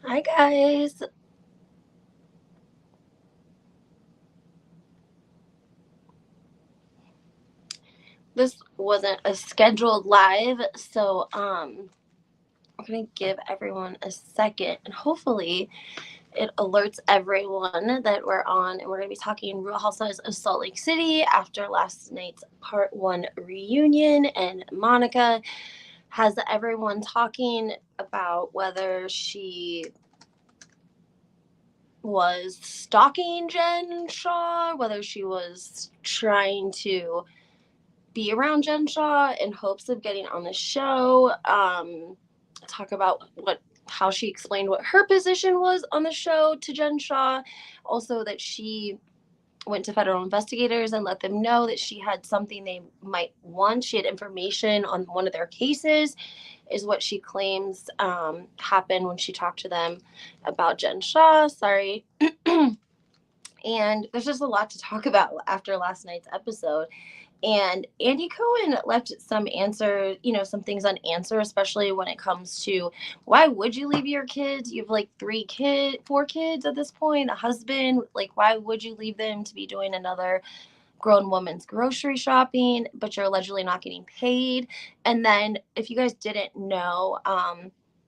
Hi, guys. This wasn't a scheduled live, so I'm gonna give everyone a second, and hopefully it alerts everyone that we're on, and we're gonna be talking Real Housewives of Salt Lake City after last night's Part One reunion, and Monica has everyone talking about whether she was stalking Jen Shaw, whether she was trying to be around Jen Shaw in hopes of getting on the show. Talk about how she explained what her position was on the show to Jen Shaw. Also, that she went to federal investigators and let them know that she had something they might want. She had information on one of their cases, is what she claims happened when she talked to them about Jen Shaw. Sorry. And there's just a lot to talk about after last night's episode. And Andy Cohen left some answer, some things unanswered, especially when it comes to why would you leave your kids? You have like 4 kids at this point, a husband. Like, why would you leave them to be doing another grown woman's grocery shopping, but you're allegedly not getting paid? And then, if you guys didn't know,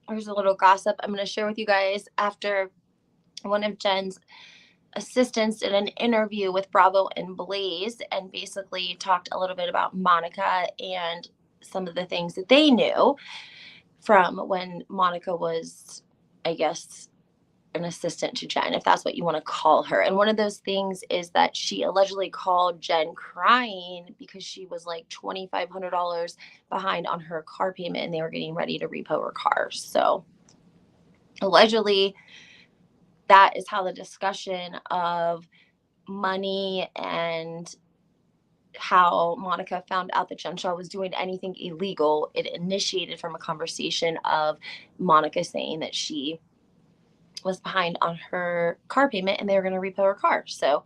there's a little gossip I'm going to share with you guys after one of Jen's assistants did an interview with Bravo and Blaze and basically talked a little bit about Monica and some of the things that they knew from when Monica was, I guess, an assistant to Jen, if that's what you want to call her. And one of those things is that she allegedly called Jen crying because she was like $2,500 behind on her car payment and they were getting ready to repo her car. So allegedly, that is how the discussion of money and how Monica found out that Jen Shaw was doing anything illegal, it initiated from a conversation of Monica saying that she was behind on her car payment and they were going to repo her car. So,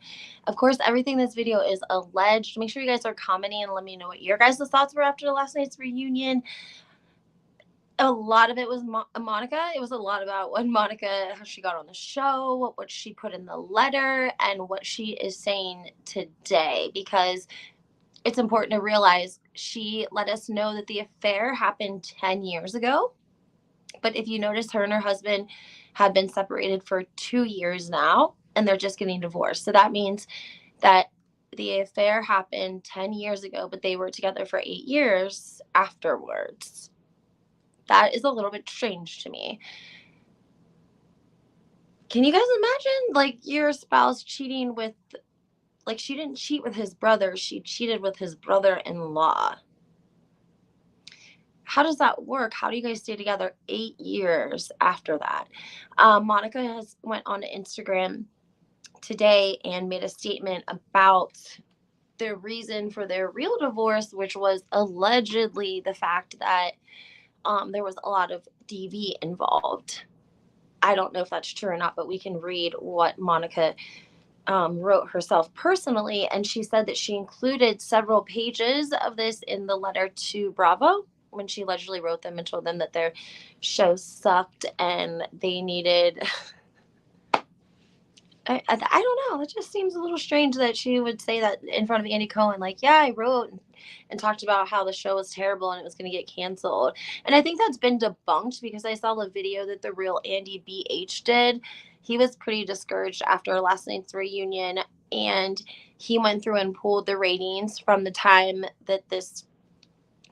of course, everything in this video is alleged. Make sure you guys are commenting and let me know what your guys' thoughts were after last night's reunion. A lot of it was Monica. It was a lot about when Monica, how she got on the show, what she put in the letter, and what she is saying today. Because it's important to realize she let us know that the affair happened 10 years ago. But if you notice, her and her husband have been separated for 2 years now, and they're just getting divorced. So that means that the affair happened 10 years ago, but they were together for 8 years afterwards. That is a little bit strange to me. Can you guys imagine, like, your spouse cheating with, like, she didn't cheat with his brother, she cheated with his brother-in-law. How does that work? How do you guys stay together 8 years after that? Monica has went on Instagram today and made a statement about the reason for their real divorce, which was allegedly the fact that there was a lot of DV involved. I don't know if that's true or not, but we can read what Monica wrote herself personally. And she said that she included several pages of this in the letter to Bravo when she allegedly wrote them and told them that their show sucked and they needed. I don't know. It just seems a little strange that she would say that in front of Andy Cohen. Like, yeah, I wrote and talked about how the show was terrible and it was going to get canceled. And I think that's been debunked because I saw the video that the real Andy BH did. He was pretty discouraged after last night's reunion, and he went through and pulled the ratings from the time that this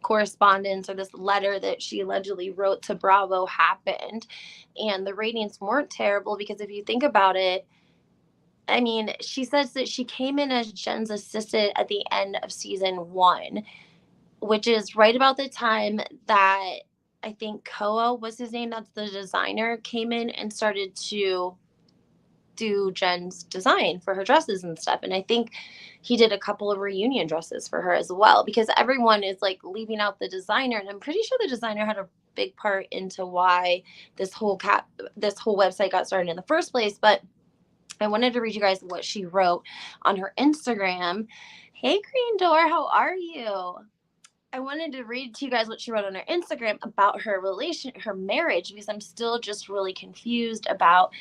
correspondence or this letter that she allegedly wrote to Bravo happened. And the ratings weren't terrible because if you think about it, I mean, she says that she came in as Jen's assistant at the end of season 1, which is right about the time that I think Koa was his name, that's the designer, came in and started to do Jen's design for her dresses and stuff. And I think he did a couple of reunion dresses for her as well, because everyone is like leaving out the designer. And I'm pretty sure the designer had a big part into why this whole website got started in the first place. But I wanted to read you guys what she wrote on her Instagram. Hey, Green Door, how are you? I wanted to read to you guys what she wrote on her Instagram about her marriage, because I'm still just really confused about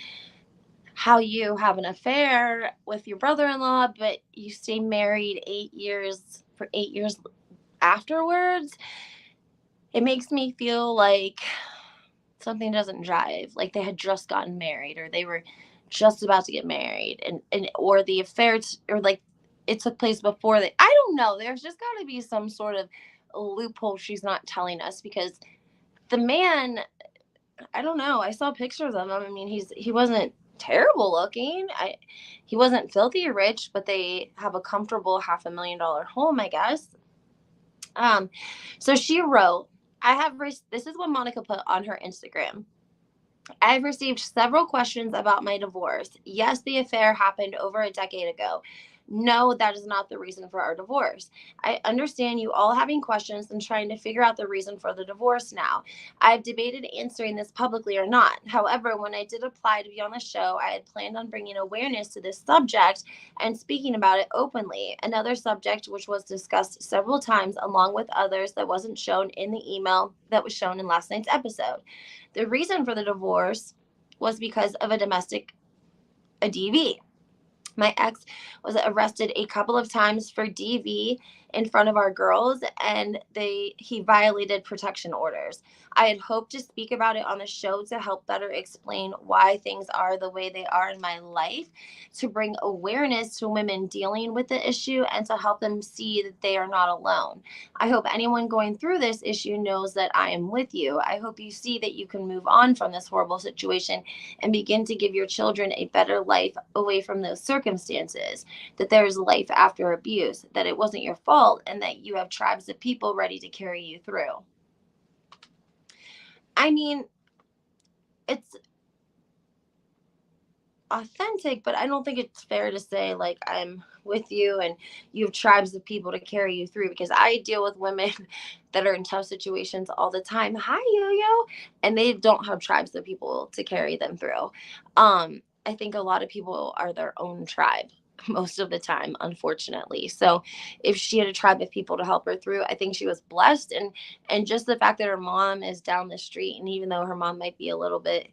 how you have an affair with your brother-in-law, but you stay married 8 years afterwards. It makes me feel like something doesn't jive. Like they had just gotten married, or they were just about to get married, and or the affair, or like it took place before they. I don't know. There's just got to be some sort of loophole she's not telling us, because the man, I don't know. I saw pictures of him. I mean, he wasn't terrible looking. He wasn't filthy rich, but they have a comfortable $500,000 home, I guess. So she wrote, this is what Monica put on her Instagram. I've received several questions about my divorce. Yes, the affair happened over a decade ago. No, that is not the reason for our divorce. I understand you all having questions and trying to figure out the reason for the divorce now. I've debated answering this publicly or not. However, when I did apply to be on the show, I had planned on bringing awareness to this subject and speaking about it openly. Another subject which was discussed several times along with others that wasn't shown in the email that was shown in last night's episode. The reason for the divorce was because of a DV. My ex was arrested a couple of times for DV in front of our girls, and he violated protection orders. I had hoped to speak about it on the show to help better explain why things are the way they are in my life, to bring awareness to women dealing with the issue, and to help them see that they are not alone. I hope anyone going through this issue knows that I am with you. I hope you see that you can move on from this horrible situation and begin to give your children a better life away from those circumstances, that there is life after abuse, that it wasn't your fault, and that you have tribes of people ready to carry you through. I mean, it's authentic, but I don't think it's fair to say like I'm with you and you have tribes of people to carry you through, because I deal with women that are in tough situations all the time. Hi, Yo-Yo. And they don't have tribes of people to carry them through. I think a lot of people are their own tribe most of the time, unfortunately. So if she had a tribe of people to help her through, I think she was blessed. And just the fact that her mom is down the street, and even though her mom might be a little bit,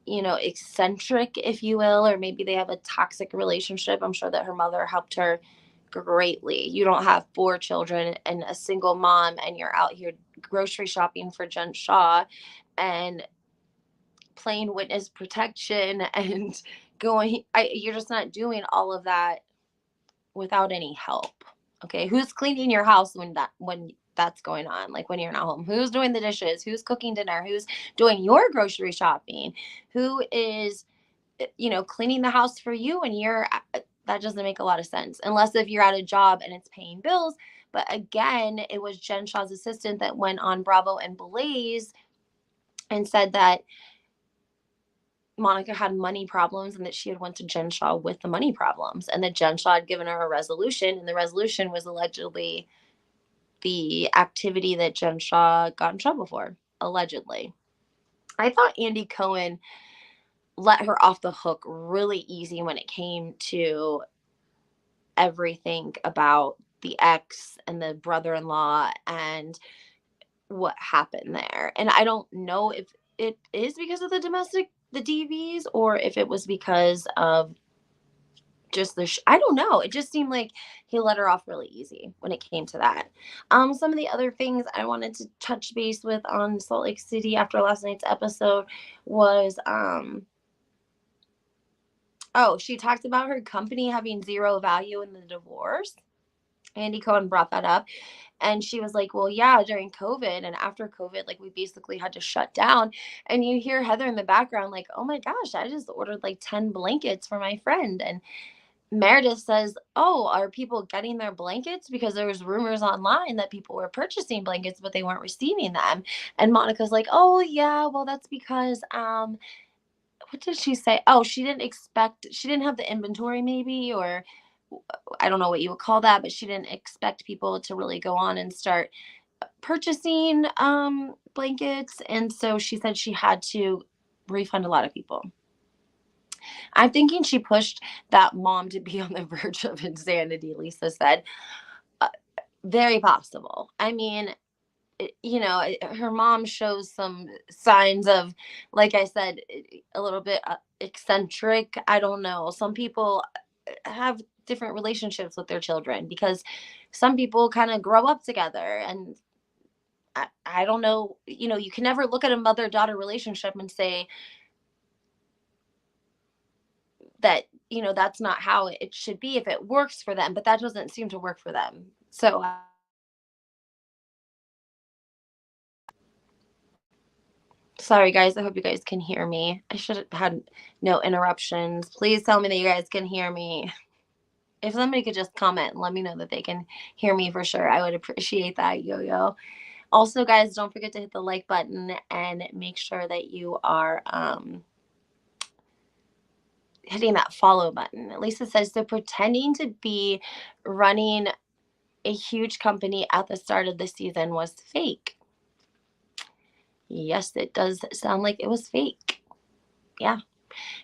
eccentric, if you will, or maybe they have a toxic relationship, I'm sure that her mother helped her greatly. You don't have 4 children and a single mom, and you're out here grocery shopping for Jen Shaw and playing witness protection and you're just not doing all of that without any help. Okay, who's cleaning your house when that's going on? Like when you're not home, who's doing the dishes? Who's cooking dinner? Who's doing your grocery shopping? Who is, cleaning the house for you? And that doesn't make a lot of sense, unless if you're at a job and it's paying bills. But again, it was Jen Shaw's assistant that went on Bravo and Blaze and said that Monica had money problems and that she had went to Jen Shaw with the money problems, and that Jen Shaw had given her a resolution, and the resolution was allegedly the activity that Jen Shaw got in trouble for, allegedly. I thought Andy Cohen let her off the hook really easy when it came to everything about the ex and the brother-in-law and what happened there. And I don't know if it is because of the DVs, or if it was because of just I don't know. It just seemed like he let her off really easy when it came to that. Some of the other things I wanted to touch base with on Salt Lake City after last night's episode was, she talked about her company having zero value in the divorce. Andy Cohen brought that up. And she was like, well, yeah, during COVID and after COVID, like we basically had to shut down. And you hear Heather in the background, like, oh my gosh, I just ordered like 10 blankets for my friend. And Meredith says, oh, are people getting their blankets? Because there was rumors online that people were purchasing blankets, but they weren't receiving them. And Monica's like, oh yeah, well, that's because, what did she say? Oh, she didn't have the inventory maybe, or I don't know what you would call that, but she didn't expect people to really go on and start purchasing blankets. And so she said she had to refund a lot of people. I'm thinking she pushed that mom to be on the verge of insanity, Lisa said, Very possible. I mean, her mom shows some signs of, like I said, a little bit eccentric. I don't know. Some people have different relationships with their children because some people kind of grow up together. And I don't know, you can never look at a mother daughter relationship and say that, that's not how it should be if it works for them, but that doesn't seem to work for them. So, sorry, guys. I hope you guys can hear me. I should have had no interruptions. Please tell me that you guys can hear me. If somebody could just comment and let me know that they can hear me for sure, I would appreciate that, Yo Yo. Also, guys, don't forget to hit the like button and make sure that you are hitting that follow button. Lisa says, so pretending to be running a huge company at the start of the season was fake. Yes, it does sound like it was fake. Yeah.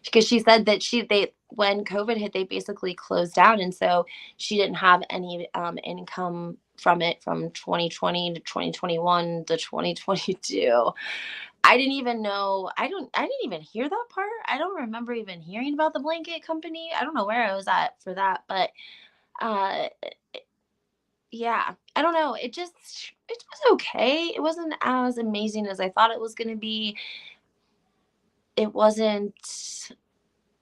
Because she said that when COVID hit, they basically closed down. And so she didn't have any income from it from 2020 to 2021 to 2022. I didn't even know. I didn't even hear that part. I don't remember even hearing about the blanket company. I don't know where I was at for that, but uh yeah, I don't know. It was okay. It wasn't as amazing as I thought it was going to be. It wasn't.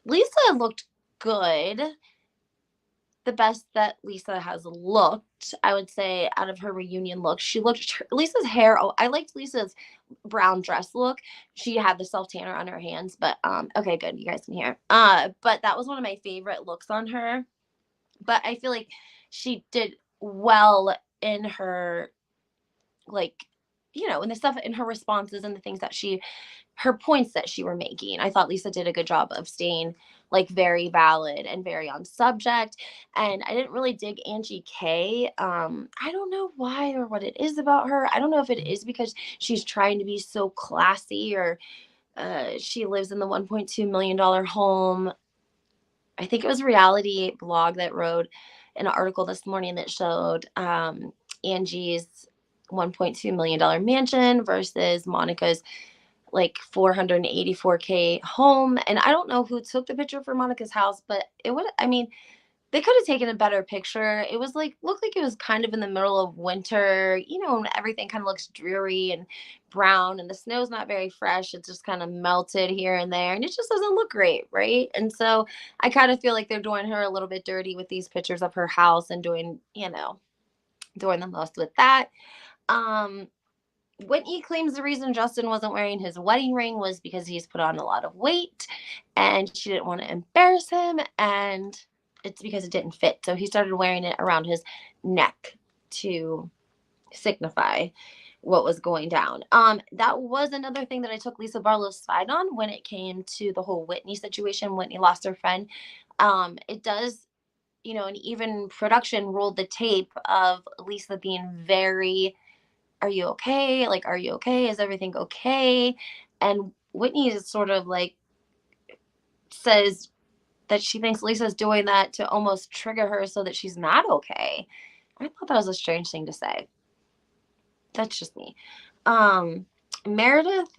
Lisa looked good. The best that Lisa has looked, I would say, out of her reunion look. Lisa's hair. Oh, I liked Lisa's brown dress look. She had the self tanner on her hands, but okay, good. You guys can hear. But that was one of my favorite looks on her. But I feel like she did well in her, like, in the stuff in her responses and the things that her points that she were making. I thought Lisa did a good job of staying like very valid and very on subject. And I didn't really dig Angie K. I don't know why or what it is about her. I don't know if it is because she's trying to be so classy, or she lives in the $1.2 million home. I think it was Reality Blog that wrote an article this morning that showed Angie's $1.2 million mansion versus Monica's like 484K home. And I don't know who took the picture for Monica's house, but I mean, they could have taken a better picture. It was looked like it was kind of in the middle of winter, and everything kind of looks dreary and brown, and the snow's not very fresh. It's just kind of melted here and there, and it just doesn't look great, right? And so I kind of feel like they're doing her a little bit dirty with these pictures of her house and doing the most with that. Um, Whitney claims the reason Justin wasn't wearing his wedding ring was because he's put on a lot of weight and she didn't want to embarrass him, and it's because it didn't fit. So he started wearing it around his neck to signify what was going down. That was another thing that I took Lisa Barlow's side on when it came to the whole Whitney situation. Whitney lost her friend. It does, and even production rolled the tape of Lisa being very, are you okay? Like, are you okay? Is everything okay? And Whitney is sort of like says that she thinks Lisa's doing that to almost trigger her so that she's not okay. I thought that was a strange thing to say. That's just me. Meredith,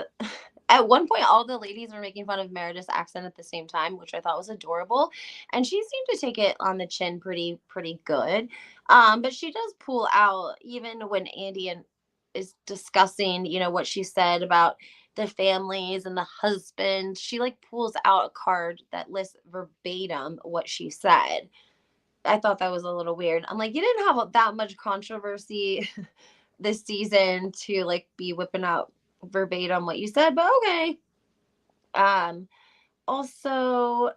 at one point, all the ladies were making fun of Meredith's accent at the same time, which I thought was adorable. And she seemed to take it on the chin pretty good. But she does pull out, even when is discussing, what she said about the families and the husband. She like pulls out a card that lists verbatim what she said. I thought that was a little weird. I'm like, you didn't have that much controversy this season to like be whipping out verbatim what you said, but okay. Um, Also,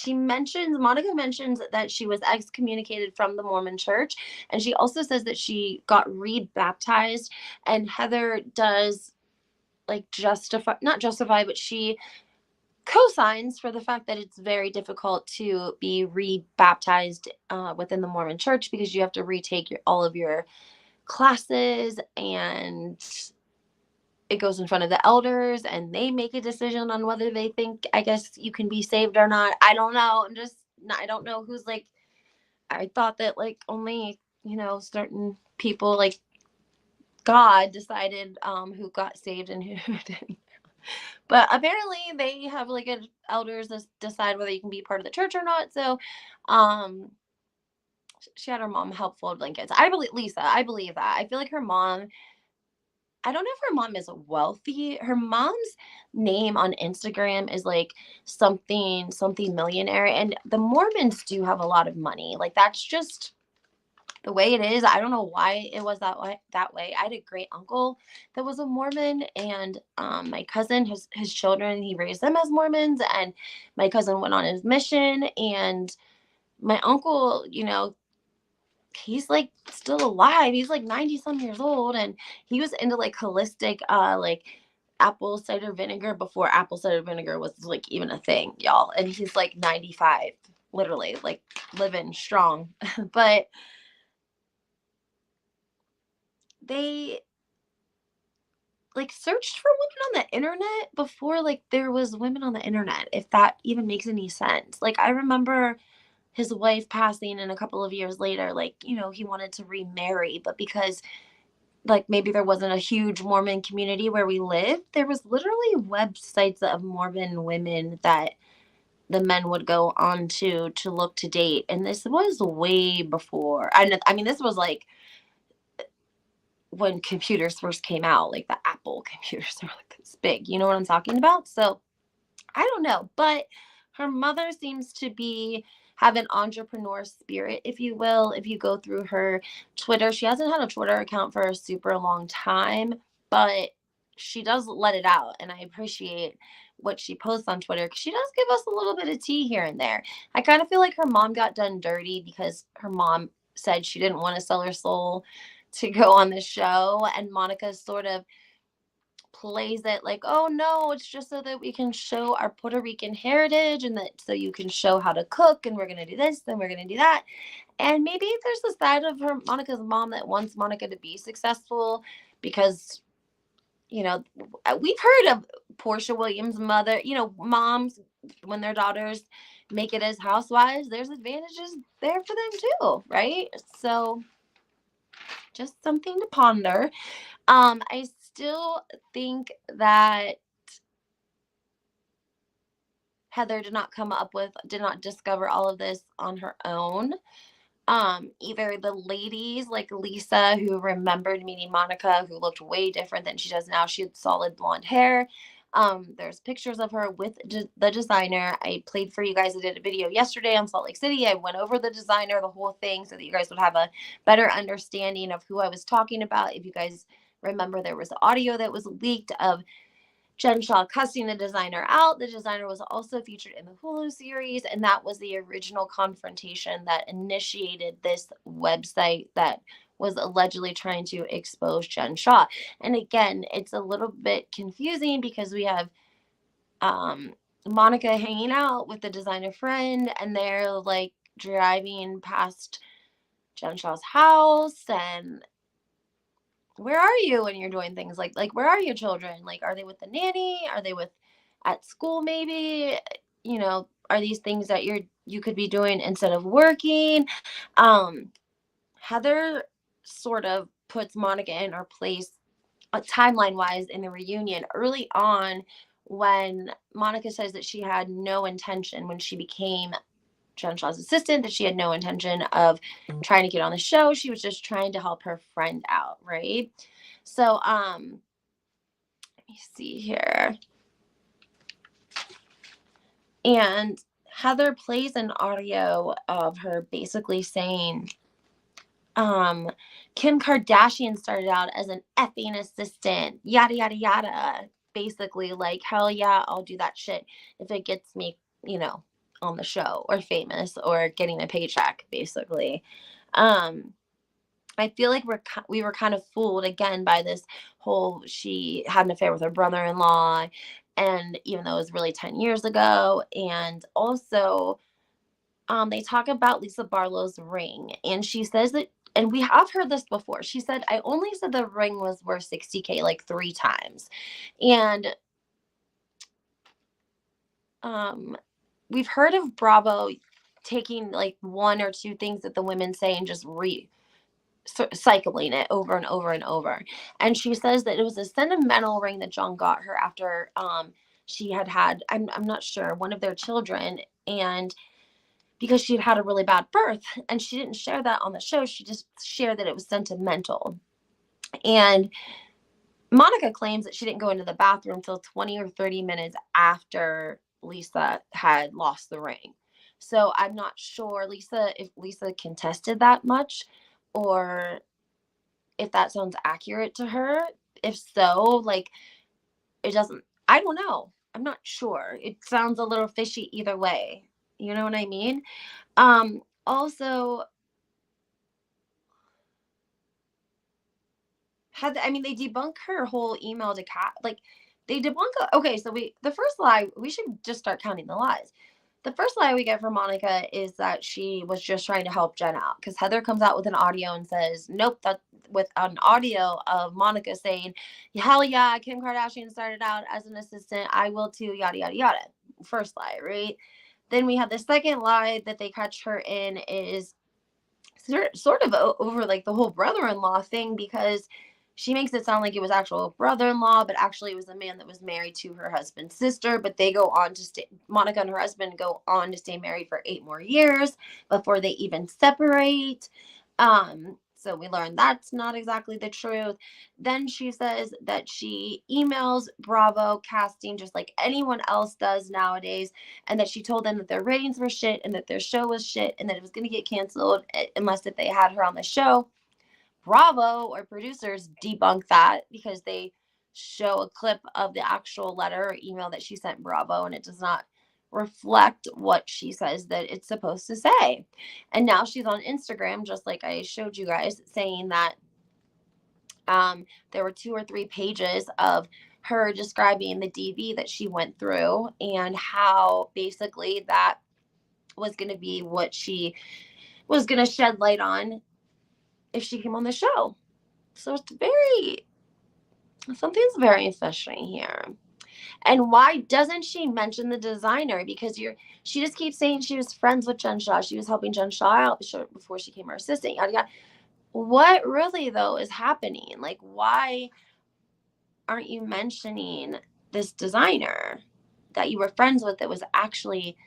Monica mentions that she was excommunicated from the Mormon church, and she also says that she got rebaptized, and Heather does like not justify, but she co-signs for the fact that it's very difficult to be rebaptized within the Mormon church because you have to retake all of your classes, and it goes in front of the elders and they make a decision on whether they think, I guess, you can be saved or not. I don't know. I don't know who's like, I thought that like only certain people like God decided who got saved and who didn't. But apparently they have like elders that decide whether you can be part of the church or not. So um she had her mom help fold blankets. I believe Lisa, I believe that. I feel like her mom, I don't know if her mom is wealthy. Her mom's name on Instagram is like something millionaire, and the Mormons do have a lot of money. Like that's just the way it is. I don't know why it was that way. I had a great uncle that was a Mormon, and my cousin, his children, he raised them as Mormons, and my cousin went on his mission, and my uncle, he's like still alive. He's like 90 some years old, and he was into like holistic like apple cider vinegar before apple cider vinegar was like even a thing, y'all. And he's like 95, literally, like living strong. But they like searched for women on the internet before like there was women on the internet, if that even makes any sense. Like I remember his wife passing, and a couple of years later, like, he wanted to remarry, but because like maybe there wasn't a huge Mormon community where we lived, there was literally websites of Mormon women that the men would go on to look to date. And this was way before. I mean, this was like when computers first came out, like the Apple computers were like this big. You know what I'm talking about? So I don't know, but her mother seems to have an entrepreneur spirit, if you will. If you go through her Twitter, she hasn't had a Twitter account for a super long time, but she does let it out, and I appreciate what she posts on Twitter because she does give us a little bit of tea here and there. I kind of feel like her mom got done dirty because her mom said she didn't want to sell her soul to go on the show, and Monica sort of plays it like, oh no, it's just so that we can show our Puerto Rican heritage, and that so you can show how to cook, and we're going to do this, and we're going to do that. And maybe there's a side of Monica's mom that wants Monica to be successful because, we've heard of Portia Williams' mother, moms, when their daughters make it as housewives, there's advantages there for them too, right? So just something to ponder. I still think that Heather did not discover all of this on her own. Either the ladies like Lisa, who remembered meeting Monica, who looked way different than she does now. She had solid blonde hair. There's pictures of her with the designer. I played for you guys. I did a video yesterday on Salt Lake City. I went over the designer, the whole thing, so that you guys would have a better understanding of who I was talking about. If you guys remember, there was audio that was leaked of Jen Shaw cussing the designer out. The designer was also featured in the Hulu series, and that was the original confrontation that initiated this website that was allegedly trying to expose Jen Shaw. And again, it's a little bit confusing because we have Monica hanging out with the designer friend, and they're like driving past Jen Shaw's house, and where are you when you're doing things like where are your children? Like, are they with the nanny? Are they with at school maybe? Are these things that you could be doing instead of working? Heather sort of puts Monica in her place, timeline wise, in the reunion early on, when Monica says that she had no intention when she became Jen Shaw's assistant, that she had no intention of trying to get on the show. She was just trying to help her friend out, right? So, let me see here. And Heather plays an audio of her basically saying, Kim Kardashian started out as an effing assistant, yada, yada, yada. Basically, like, hell yeah, I'll do that shit if it gets me, on the show or famous or getting a paycheck, basically. I feel like we were kind of fooled again by this whole she had an affair with her brother-in-law, and even though it was really 10 years ago. And also, they talk about Lisa Barlow's ring, and she says that, and we have heard this before. She said, I only said the ring was worth $60K like 3 times. And we've heard of Bravo taking like 1 or 2 things that the women say and just cycling it over and over and over. And she says that it was a sentimental ring that John got her after she had I'm not sure, one of their children, and because she had a really bad birth, and she didn't share that on the show. She just shared that it was sentimental. And Monica claims that she didn't go into the bathroom until 20 or 30 minutes after Lisa had lost the ring. So I'm not sure if Lisa contested that much, or if that sounds accurate to her. If so, like, it doesn't, I don't know. I'm not sure. It sounds a little fishy either way. You know what I mean? Also, they debunk her whole email to Kat. Like, they debunk. Okay, so the first lie, we should just start counting the lies. The first lie we get from Monica is that she was just trying to help Jen out, because Heather comes out with an audio and says, nope, that with an audio of Monica saying, hell yeah, Kim Kardashian started out as an assistant. I will too, yada, yada, yada. First lie, right? Then we have the second lie that they catch her in is sort of over like the whole brother-in-law thing, because she makes it sound like it was actual brother-in-law, but actually it was a man that was married to her husband's sister. But they go on to stay, Monica and her husband go on to stay married for 8 more years before they even separate. So we learned that's not exactly the truth. Then she says that she emails Bravo casting just like anyone else does nowadays, and that she told them that their ratings were shit and that their show was shit and that it was going to get canceled unless if they had her on the show. Bravo or producers debunk that, because they show a clip of the actual letter or email that she sent Bravo, and it does not reflect what she says that it's supposed to say. And now she's on Instagram, just like I showed you guys, saying that there were 2 or 3 pages of her describing the DV that she went through, and how basically that was going to be what she was going to shed light on if she came on the show. So something's very fishy here. And why doesn't she mention the designer? Because she just keeps saying she was friends with Jen Shah. She was helping Jen Shah out before she became her assistant. Yada yada. What really though is happening? Like, why aren't you mentioning this designer that you were friends with, that was actually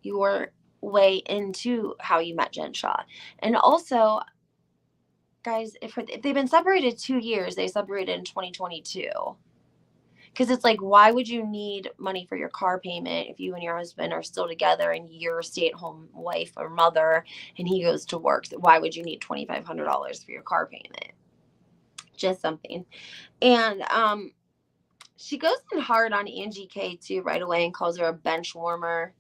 your way into how you met Jen Shah? And also, guys, if they've been separated 2 years, they separated in 2022. Because it's like, why would you need money for your car payment if you and your husband are still together and you're a stay-at-home wife or mother and he goes to work? So why would you need $2,500 for your car payment? Just something. And she goes in hard on Angie K too right away and calls her a bench warmer.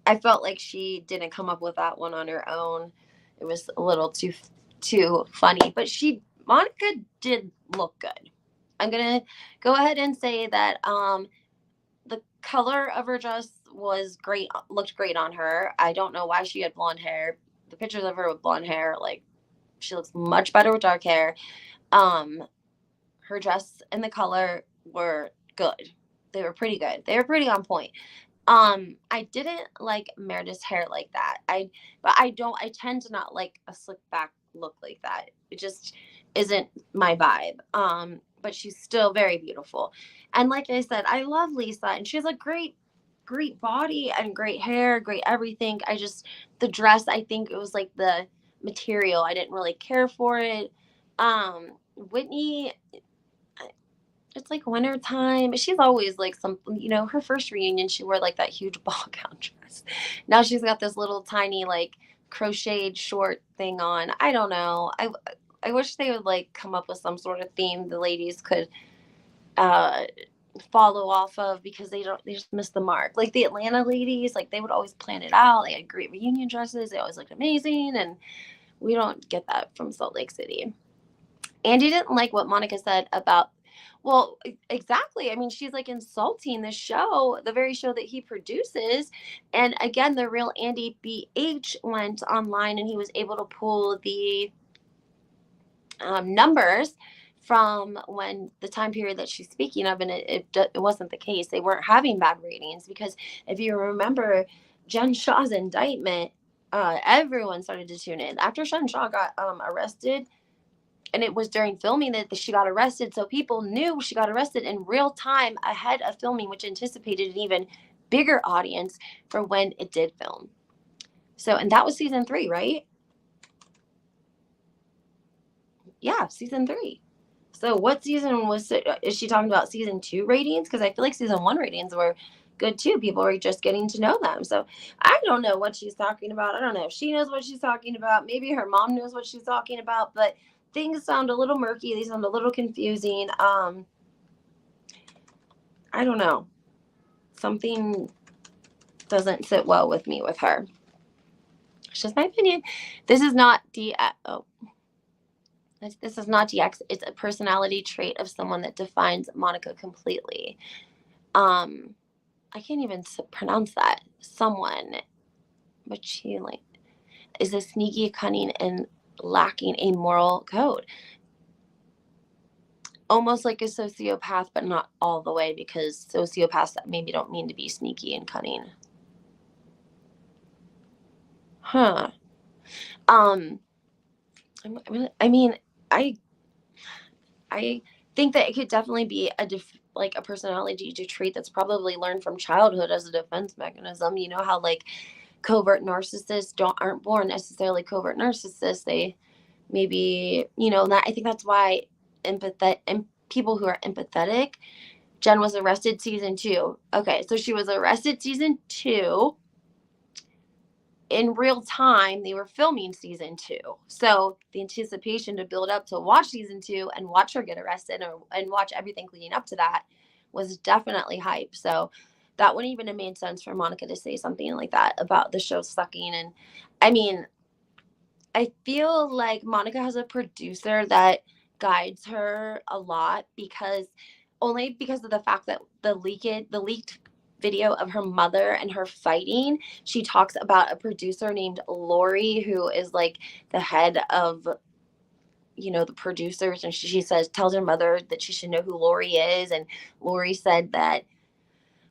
I felt like she didn't come up with that one on her own. It was a little too funny, but Monica did look good. I'm gonna go ahead and say that the color of her dress was great, looked great on her. I don't know why she had blonde hair. The pictures of her with blonde hair, like, she looks much better with dark hair. Her dress and the color were good. They were pretty good. They were pretty on point. I didn't like Meredith's hair like that. I tend to not like a slick back look like that. It just isn't my vibe. But she's still very beautiful. And like I said, I love Lisa, and she has a great body and great hair, great everything. The dress, I think it was like the material, I didn't really care for it. Whitney, it's like winter time. She's always like something, her first reunion, she wore like that huge ball gown dress. Now she's got this little tiny like crocheted short thing on. I don't know. I wish they would like come up with some sort of theme the ladies could follow off of, because they just miss the mark. Like the Atlanta ladies, like they would always plan it out. They had great reunion dresses. They always looked amazing, and we don't get that from Salt Lake City. Andy didn't like what Monica said about, well, exactly. I mean, she's like insulting the show, the very show that he produces. And again, the real Andy BH went online and he was able to pull the numbers from when the time period that she's speaking of, and it wasn't the case. They weren't having bad ratings, because if you remember Jen Shah's indictment, everyone started to tune in after Jen Shaw got arrested, and it was during filming that she got arrested. So people knew she got arrested in real time ahead of filming, which anticipated an even bigger audience for when it did film. So, and that was season 3, right? Yeah, season 3. So what season was it? Is she talking about season 2 ratings? Because I feel like season 1 ratings were good too. People were just getting to know them. So I don't know what she's talking about. I don't know if she knows what she's talking about. Maybe her mom knows what she's talking about, but things sound a little murky. They sound a little confusing. I don't know. Something doesn't sit well with me with her. It's just my opinion. This is not this is not DX. It's a personality trait of someone that defines Monica completely. I can't even pronounce that. Someone, but she like is a sneaky, cunning, and lacking a moral code. Almost like a sociopath, but not all the way, because sociopaths maybe don't mean to be sneaky and cunning. Huh. I mean, I think that it could definitely be like a personality trait that's probably learned from childhood as a defense mechanism. You know how like covert narcissists aren't born necessarily covert narcissists. They maybe, that I think that's why people who are empathetic. Jen was arrested season 2. Okay, so she was arrested season 2. In real time, they were filming season 2. So the anticipation to build up to watch season 2 and watch her get arrested and watch everything leading up to that was definitely hype. So that wouldn't even have made sense for Monica to say something like that about the show sucking. And I mean, I feel like Monica has a producer that guides her a lot because of the fact that the leaked video of her mother and her fighting, she talks about a producer named Lori, who is like the head of the producers, and she tells her mother that she should know who Lori is, and Lori said that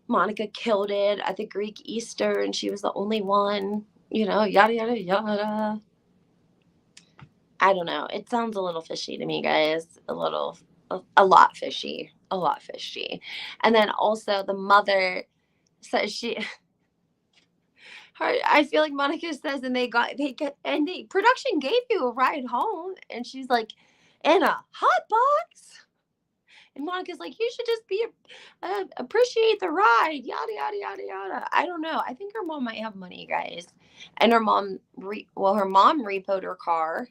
Monica killed it at the Greek Easter and she was the only one, yada yada yada. I don't know. It sounds a little fishy to me, guys. A lot fishy. A lot fishy. And then also the mother says I feel like Monica says, and production gave you a ride home. And she's like, in a hot box. And Monica's like, you should just appreciate the ride. Yada, yada, yada, yada. I don't know. I think her mom might have money, guys. And her mom, her mom repoed her car.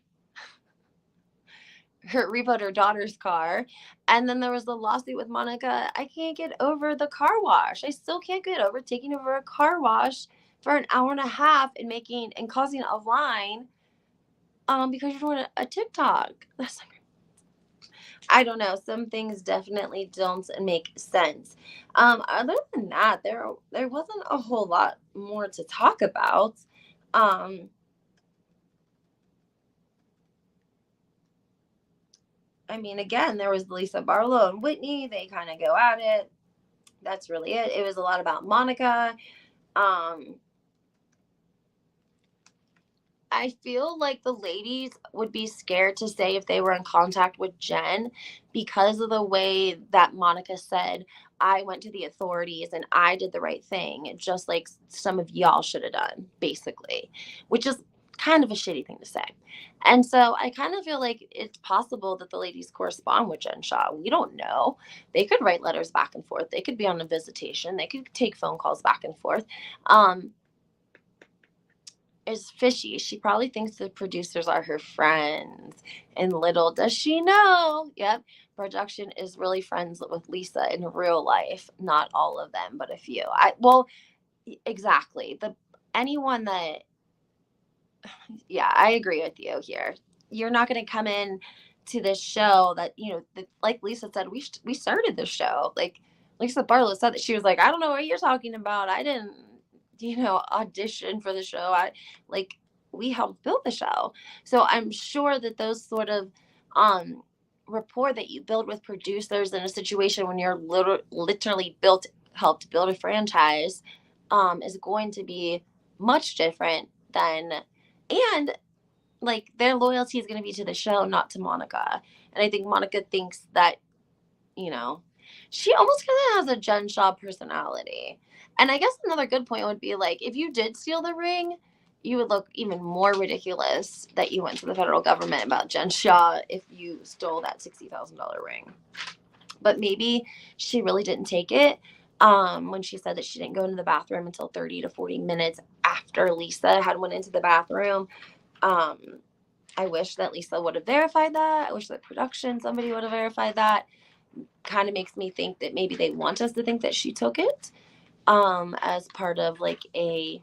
Repoed her daughter's car. And then there was the lawsuit with Monica. I can't get over the car wash. I still can't get over taking over a car wash for an hour and a half and causing a line because you're doing a TikTok. That's like, I don't know. Some things definitely don't make sense. Other than that, there wasn't a whole lot more to talk about. I mean, again, there was Lisa Barlow and Whitney. They kind of go at it. That's really it. It was a lot about Monica. I feel like the ladies would be scared to say if they were in contact with Jen because of the way that Monica said, I went to the authorities and I did the right thing, just like some of y'all should have done, basically, which is kind of a shitty thing to say. And so I kind of feel like it's possible that the ladies correspond with Jen Shaw. We don't know. They could write letters back and forth. They could be on a visitation. They could take phone calls back and forth. Is fishy. She probably thinks the producers are her friends. And little does she know. Yep. Production is really friends with Lisa in real life. Not all of them, but a few. Exactly. Anyone that yeah, I agree with you here. You're not going to come in to this show that, like Lisa said, we started the show. Like Lisa Barlow said that she was like, I don't know what you're talking about. I didn't audition for the show. We helped build the show. So I'm sure that those sort of rapport that you build with producers in a situation when you're literally helped build a franchise is going to be much different then, and like their loyalty is going to be to the show, not to Monica. And I think Monica thinks that, you know, she almost kind of has a Jen Shaw personality. And I guess another good point would be like, if you did steal the ring, you would look even more ridiculous that you went to the federal government about Jen Shaw if you stole that $60,000 ring. But maybe she really didn't take it when she said that she didn't go into the bathroom until 30 to 40 minutes after Lisa had went into the bathroom. I wish that Lisa would have verified that. I wish that production, somebody would have verified that. Kind of makes me think that maybe they want us to think that she took it as part of like a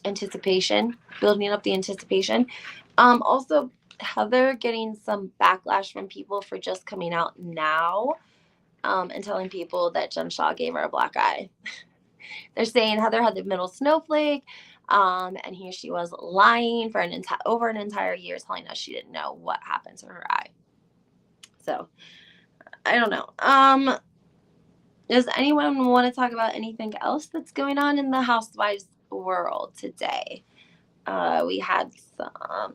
anticipation, building up the anticipation. Also, Heather getting some backlash from people for just coming out now and telling people that Jen Shaw gave her a black eye. They're saying Heather had the middle snowflake, and here she was lying for over an entire year, telling us she didn't know what happened to her eye. So, I don't know. Does anyone want to talk about anything else that's going on in the Housewives world today? We had some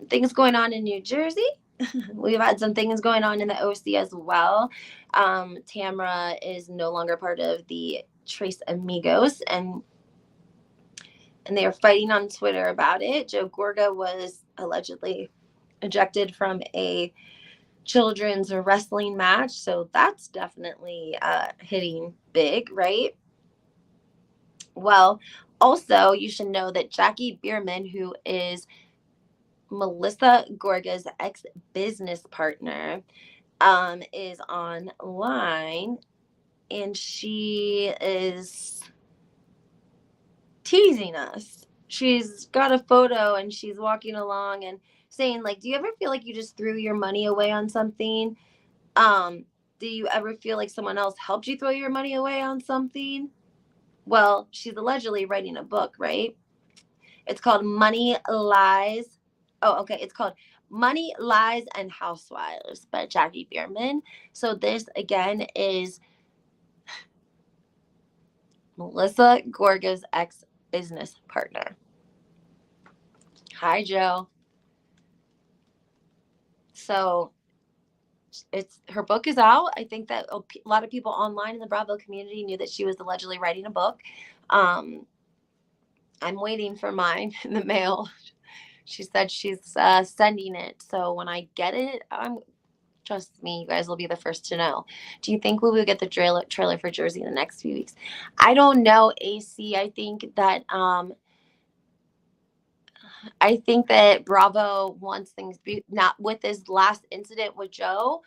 things going on in New Jersey. We've had some things going on in the OC as well. Tamra is no longer part of the Tres Amigos, and they are fighting on Twitter about it. Joe Gorga was allegedly ejected from a children's wrestling match, so that's definitely hitting big, right? Well, also you should know that Jackie Bierman, who is Melissa Gorga's ex-business partner, is online, and she is teasing us. She's got a photo and she's walking along and saying, like, do you ever feel like you just threw your money away on something? Do you ever feel like someone else helped you throw your money away on something? Well, she's allegedly writing a book, right? It's called Money, Lies. Oh, okay. It's called Money, Lies, and Housewives by Jackie Bierman. So this, again, is Melissa Gorga's ex-business partner. Hi, Joe. So her book is out. I think that a lot of people online in the Bravo community knew that she was allegedly writing a book. I'm waiting for mine in the mail. She said she's sending it. So when I get it, trust me, you guys will be the first to know. Do you think we will get the trailer for Jersey in the next few weeks? I don't know, AC. I think that Bravo wants things not with this last incident with Joe.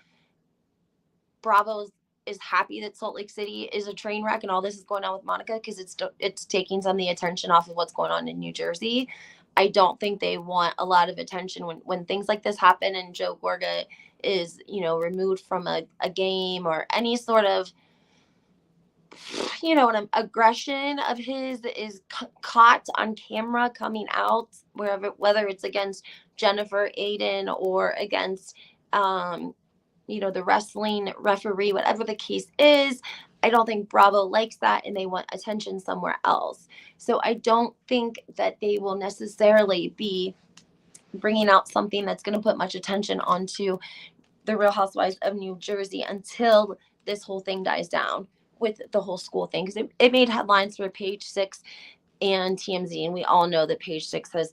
Bravo is happy that Salt Lake City is a train wreck and all this is going on with Monica because it's taking some of the attention off of what's going on in New Jersey. I don't think they want a lot of attention when things like this happen and Joe Gorga is, removed from a game or any sort of, an aggression of his is caught on camera coming out, whether it's against Jennifer Aiden or against, the wrestling referee, whatever the case is. I don't think Bravo likes that and they want attention somewhere else. So I don't think that they will necessarily be bringing out something that's going to put much attention onto the Real Housewives of New Jersey until this whole thing dies down with the whole school thing. Because it made headlines for Page 6 and TMZ. And we all know that Page 6 has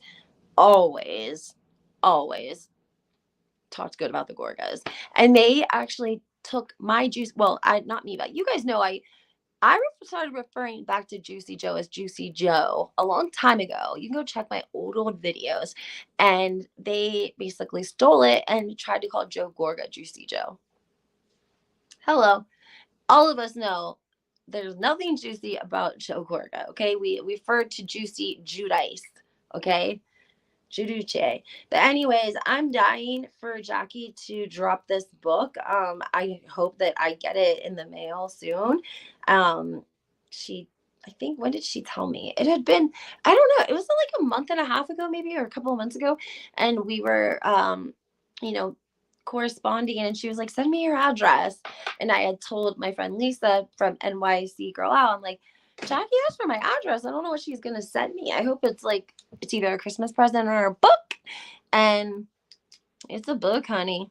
always talked good about the Gorgas. And they actually took my juice. Well, not me, but you guys know I started referring back to Juicy Joe as Juicy Joe a long time ago. You can go check my old videos. And they basically stole it and tried to call Joe Gorga Juicy Joe. Hello. All of us know there's nothing juicy about Joe Gorga, okay? We refer to Juicy Judice, okay? Juduce. But anyways, I'm dying for Jackie to drop this book. I hope that I get it in the mail soon. I think, when did she tell me? It had been, I don't know, it was like a month and a half ago, maybe, or a couple of months ago. And we were, corresponding, and she was like, send me your address. And I had told my friend Lisa from NYC Girl Out, I'm like, Jackie asked for my address. I don't know what she's going to send me. I hope it's like, it's either a Christmas present or a book. And it's a book, honey.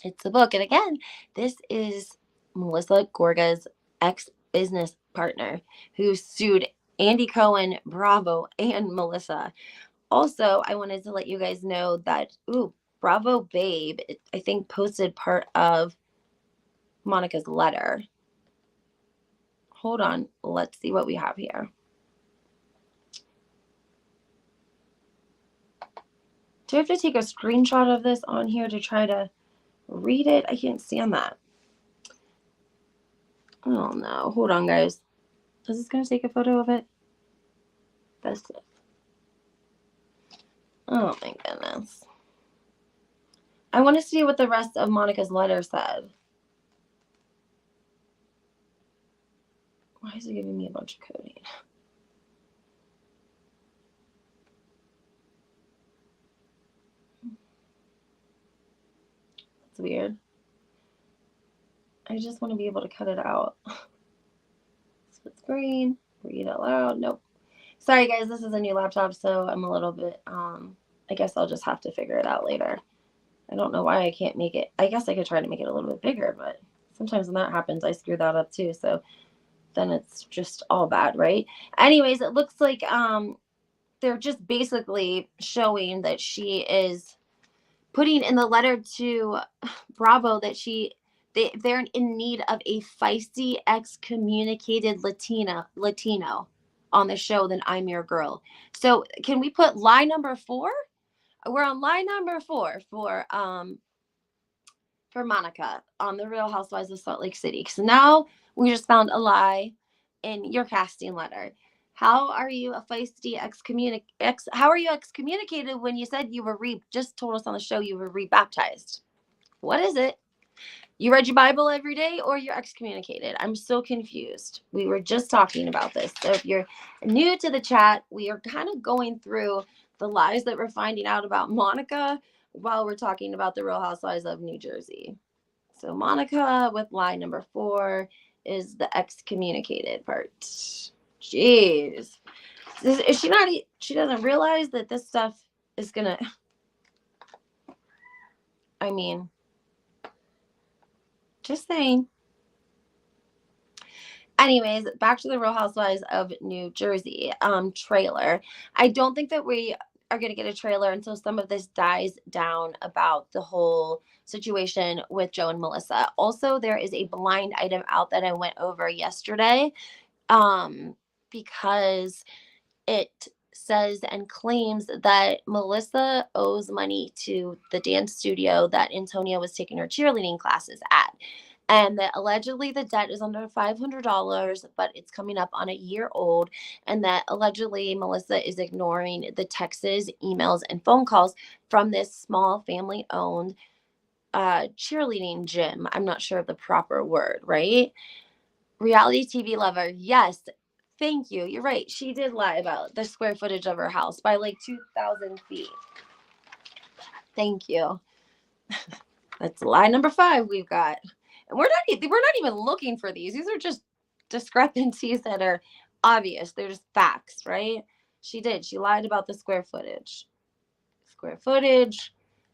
It's a book. And again, this is Melissa Gorga's ex-business partner who sued Andy Cohen, Bravo, and Melissa. Also, I wanted to let you guys know that, Bravo Babe, I think, posted part of Monica's letter. Hold on. Let's see what we have here. Do I have to take a screenshot of this on here to try to read it? I can't stand that. Oh, no. Hold on, guys. Is this going to take a photo of it? That's it. Oh, my goodness. I want to see what the rest of Monica's letter said. Why is it giving me a bunch of coding? That's weird. I just want to be able to cut it out. Split screen, read out loud. Nope. Sorry, guys. This is a new laptop, so I'm a little bit, I guess I'll just have to figure it out later. I don't know why I can't make it. I guess I could try to make it a little bit bigger, but sometimes when that happens, I screw that up too. So then it's just all bad, right? Anyways, it looks like they're just basically showing that she is putting in the letter to Bravo that they're in need of a feisty, excommunicated Latino on the show. Then I'm your girl. So can we put lie number 4? We're on lie number 4 for Monica on the Real Housewives of Salt Lake City. So now we just found a lie in your casting letter. How are you a feisty how are you excommunicated when you said you were just told us on the show you were rebaptized? What is it? You read your Bible every day or you're excommunicated? I'm so confused. We were just talking about this. So if you're new to the chat, we are kind of going through the lies that we're finding out about Monica while we're talking about the Real Housewives of New Jersey. So Monica with lie number 4 is the excommunicated part. Jeez. Is she doesn't realize that this stuff is gonna, I mean, just saying. Anyways, back to the Real Housewives of New Jersey trailer. I don't think that we are going to get a trailer until some of this dies down about the whole situation with Joe and Melissa. Also, there is a blind item out that I went over yesterday because it says and claims that Melissa owes money to the dance studio that Antonia was taking her cheerleading classes at. And that allegedly the debt is under $500, but it's coming up on a year old. And that allegedly Melissa is ignoring the texts, emails, and phone calls from this small family-owned cheerleading gym. I'm not sure of the proper word, right? Reality TV lover, yes. Thank you. You're right. She did lie about the square footage of her house by like 2,000 feet. Thank you. That's lie number 5 we've got. And we're not even looking for these. These are just discrepancies that are obvious. They're just facts, right? She lied about the square footage. Square footage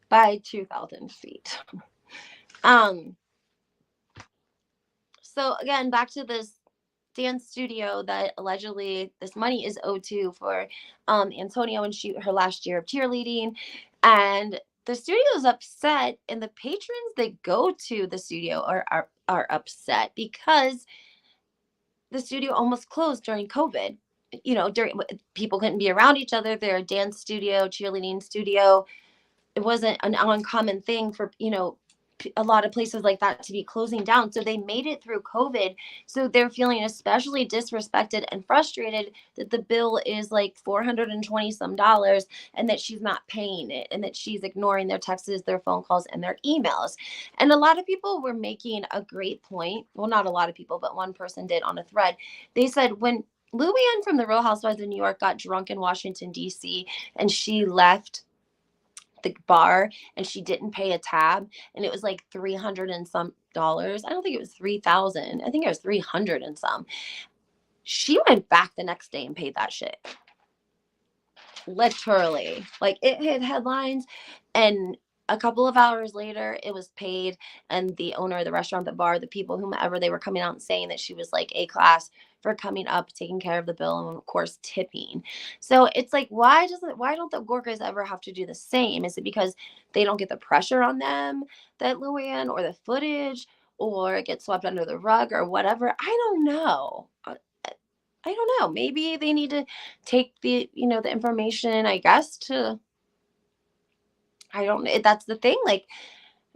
by 2,000 feet. So again, back to this dance studio that allegedly this money is owed to for Antonia when her last year of cheerleading. And the studio is upset, and the patrons that go to the studio are upset because the studio almost closed during COVID. During people couldn't be around each other. They're a dance studio, cheerleading studio. It wasn't an uncommon thing for a lot of places like that to be closing down. So they made it through COVID. So they're feeling especially disrespected and frustrated that the bill is like $420 some and that she's not paying it and that she's ignoring their texts, their phone calls, and their emails. And a lot of people were making a great point. Well, not a lot of people, but one person did on a thread. They said when Luann from the Real Housewives of New York got drunk in Washington, D.C., and she left the bar and she didn't pay a tab and it was like $300 and some. I don't think it was 3,000. I think it was 300 and some. She went back the next day and paid that shit. Literally. Like, it hit headlines, and a couple of hours later it was paid, and the owner of the restaurant, the bar, the people, whomever, they were coming out and saying that she was like A class for coming up, taking care of the bill, and of course tipping. So it's like, why don't the Gorgas ever have to do the same? Is it because they don't get the pressure on them, that Luann, or the footage, or it gets swept under the rug, or whatever? I don't know. I don't know. Maybe they need to take the information, I guess, to, I don't know. That's the thing. Like,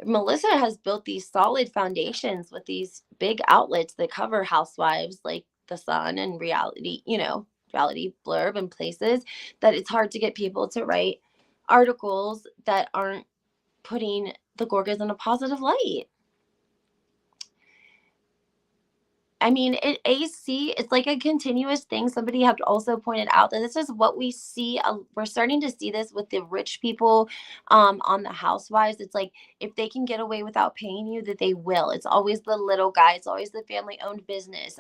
Melissa has built these solid foundations with these big outlets that cover Housewives, like The Sun and Reality Blurb, and places that it's hard to get people to write articles that aren't putting the Gorgas in a positive light. I mean, it's like a continuous thing. Somebody have also pointed out that this is what we see. We're starting to see this with the rich people on the Housewives. It's like, if they can get away without paying you, that they will. It's always the little guy. It's always the family-owned business.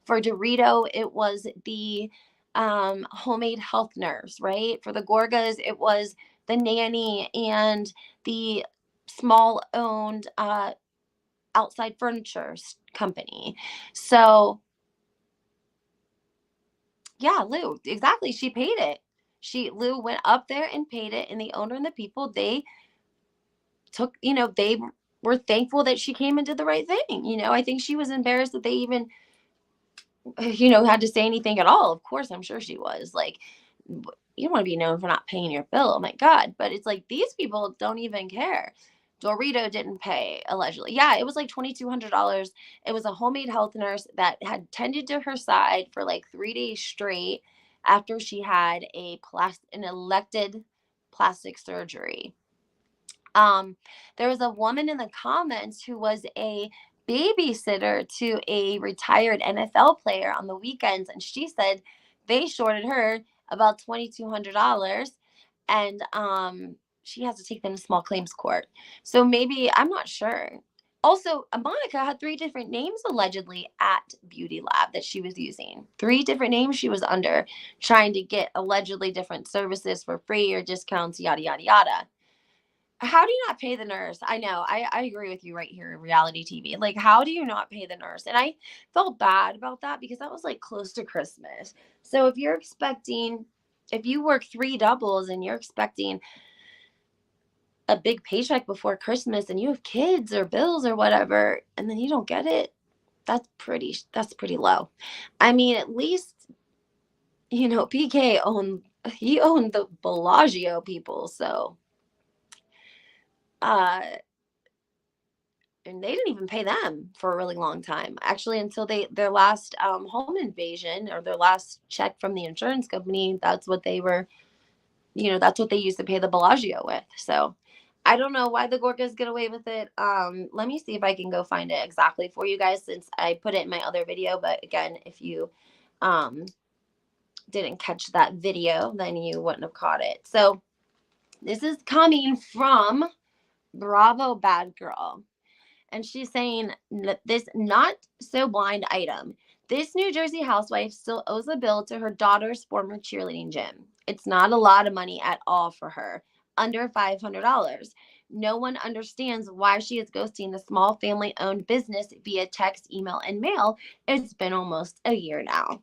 For Dorito, it was the homemade health nurse, right? For the Gorgas, it was the nanny and the small-owned outside furniture company. So yeah, Lou, exactly. She paid it. Lou went up there and paid it, and the owner and the people, they took, they were thankful that she came and did the right thing. I think she was embarrassed that they even, had to say anything at all. Of course, I'm sure she was. Like, you don't want to be known for not paying your bill. Oh my God. But it's like, these people don't even care. Dorito didn't pay, allegedly. Yeah, it was like $2,200. It was a homemade health nurse that had tended to her side for like 3 days straight after she had an elected plastic surgery. There was a woman in the comments who was a babysitter to a retired NFL player on the weekends, and she said they shorted her about $2,200, and she has to take them to small claims court. So maybe, I'm not sure. Also, Monica had 3 different names allegedly at Beauty Lab that she was using. 3 different names she was under, trying to get allegedly different services for free or discounts, yada, yada, yada. How do you not pay the nurse? I know. I agree with you right here in reality TV. Like, how do you not pay the nurse? And I felt bad about that because that was like close to Christmas. So if you work 3 doubles and you're expecting a big paycheck before Christmas, and you have kids or bills or whatever, and then you don't get it, that's pretty low. I mean, at least, PK owned the Bellagio people. So, and they didn't even pay them for a really long time, actually, until their last home invasion, or their last check from the insurance company. That's what they were, that's what they used to pay the Bellagio with. So I don't know why the Gorgas get away with it. Let me see if I can go find it exactly for you guys, since I put it in my other video. But again, if you didn't catch that video, then you wouldn't have caught it. So this is coming from Bravo Bad Girl. And she's saying that this not so blind item. This New Jersey housewife still owes a bill to her daughter's former cheerleading gym. It's not a lot of money at all for her, under $500. No one understands why she is ghosting the small family-owned business via text, email, and mail. It's been almost a year now.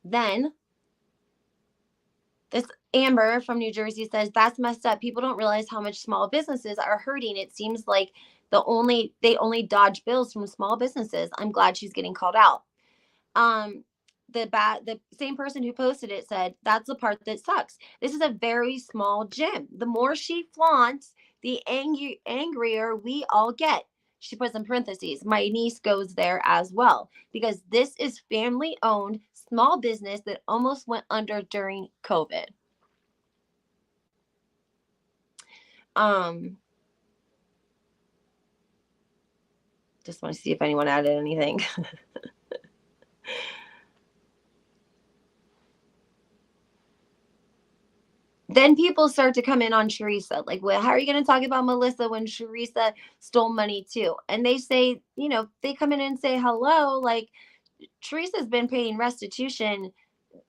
Then this Amber from New Jersey says, that's messed up. People don't realize how much small businesses are hurting. It seems like they only dodge bills from small businesses. I'm glad she's getting called out. The same person who posted it said, that's the part that sucks. This is a very small gym. The more she flaunts, the angrier we all get. She puts in parentheses, my niece goes there as well, because this is family owned small business that almost went under during COVID. Just want to see if anyone added anything. then people start to come in on Teresa. Like, well, how are you going to talk about Melissa when Teresa stole money too? And they say, they come in and say, hello, like, Teresa's been paying restitution.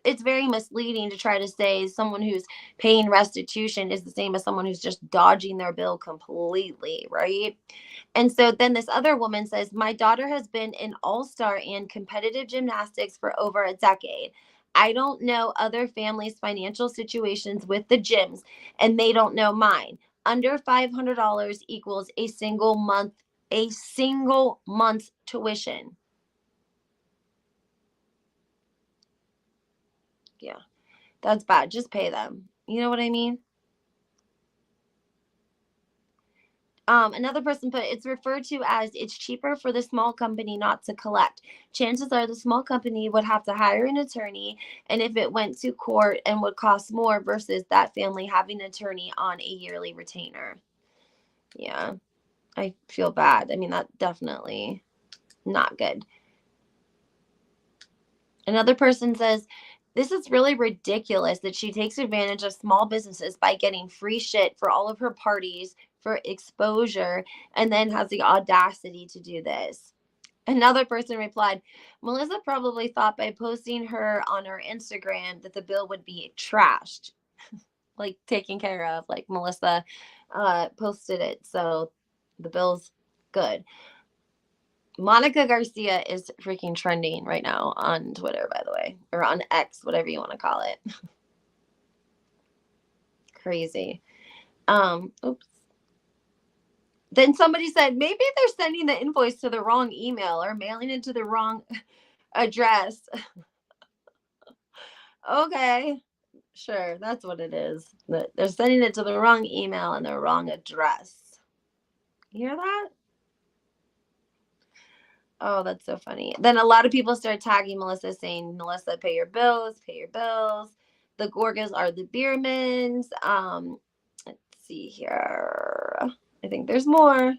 It's very misleading to try to say someone who's paying restitution is the same as someone who's just dodging their bill completely, right? And so then this other woman says, my daughter has been an all-star and competitive gymnastics for over a decade. I don't know other families' financial situations with the gyms, and they don't know mine. Under $500 equals a single month's tuition. Yeah, that's bad. Just pay them. You know what I mean? Another person put, it's referred to as it's cheaper for the small company not to collect. Chances are the small company would have to hire an attorney, and if it went to court and would cost more versus that family having an attorney on a yearly retainer. Yeah, I feel bad. I mean, that definitely not good. Another person says, this is really ridiculous that she takes advantage of small businesses by getting free shit for all of her parties for exposure and then has the audacity to do this. Another person replied, Melissa probably thought by posting her on her Instagram that the bill would be trashed, like taken care of, like Melissa posted it, so the bill's good. Monica Garcia is freaking trending right now on Twitter, by the way, or on X, whatever you want to call it. Crazy. Oops. Then somebody said, maybe they're sending the invoice to the wrong email or mailing it to the wrong address. Okay, sure, that's what it is. They're sending it to the wrong email and the wrong address. You hear that? Oh, that's so funny. Then a lot of people start tagging Melissa saying, Melissa, pay your bills, pay your bills. The Gorgas are the Beermans. Let's see here. I think there's more.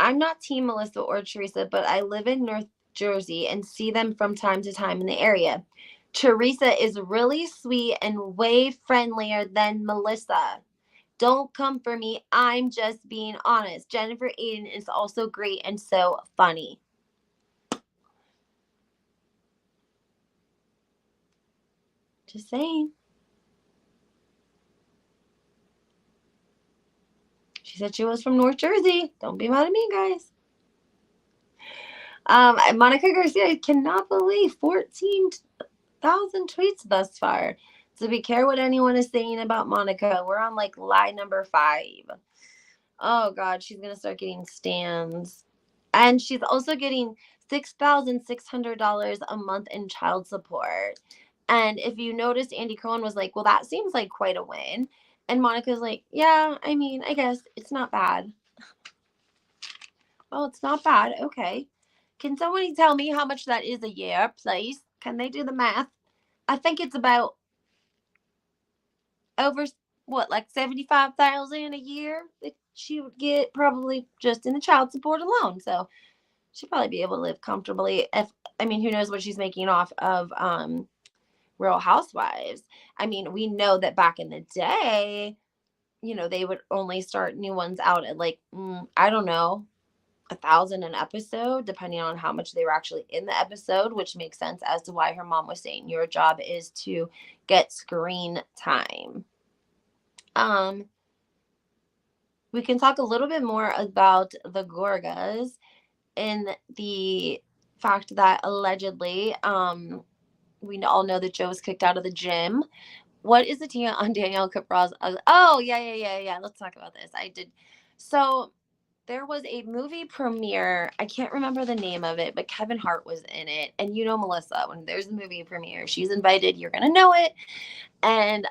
I'm not Team Melissa or Teresa, but I live in North Jersey and see them from time to time in the area. Teresa is really sweet and way friendlier than Melissa. Don't come for me. I'm just being honest. Jennifer Aiden is also great and so funny. Just saying. She said she was from North Jersey. Don't be mad at me, guys. Monica Garcia, I cannot believe 14,000 tweets thus far. So be careful what anyone is saying about Monica. We're on like lie number 5. Oh God, she's gonna start getting stans, and she's also getting $6,600 a month in child support. And if you noticed, Andy Cohen was like, "Well, that seems like quite a win," and Monica's like, "Yeah, I mean, I guess it's not bad." Well, it's not bad. Okay. Can somebody tell me how much that is a year, please? Can they do the math? I think it's about over like 75,000 a year that she would get probably just in the child support alone. So she'd probably be able to live comfortably. Who knows what she's making off of Real Housewives. I mean, we know that back in the day, they would only start new ones out at like, I don't know, 1,000 an episode, depending on how much they were actually in the episode, which makes sense as to why her mom was saying your job is to get screen time. We can talk a little bit more about the Gorgas in the fact that allegedly, we all know that Joe was kicked out of the gym. What is the tea on Danielle Capral's? Oh, yeah. Let's talk about this. I did. So there was a movie premiere. I can't remember the name of it, but Kevin Hart was in it. And Melissa, when there's a movie premiere, she's invited. You're going to know it. And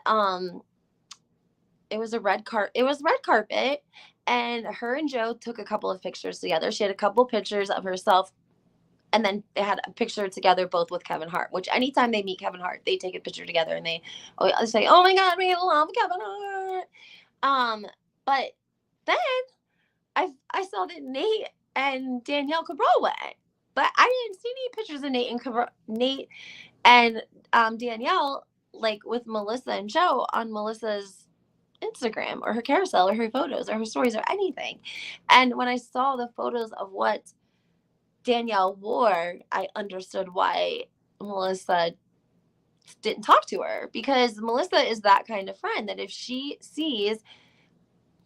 it was red carpet. And her and Joe took a couple of pictures together. She had a couple pictures of herself. And then they had a picture together, both with Kevin Hart, which anytime they meet Kevin Hart, they take a picture together and they say, oh my God, we love Kevin Hart. But then I saw that Nate and Danielle Cabral went. but I didn't see any pictures of Nate and Danielle like with Melissa and Joe on Melissa's Instagram or her carousel or her photos or her stories or anything. And when I saw the photos of what Danielle wore, I understood why Melissa didn't talk to her, because Melissa is that kind of friend that if she sees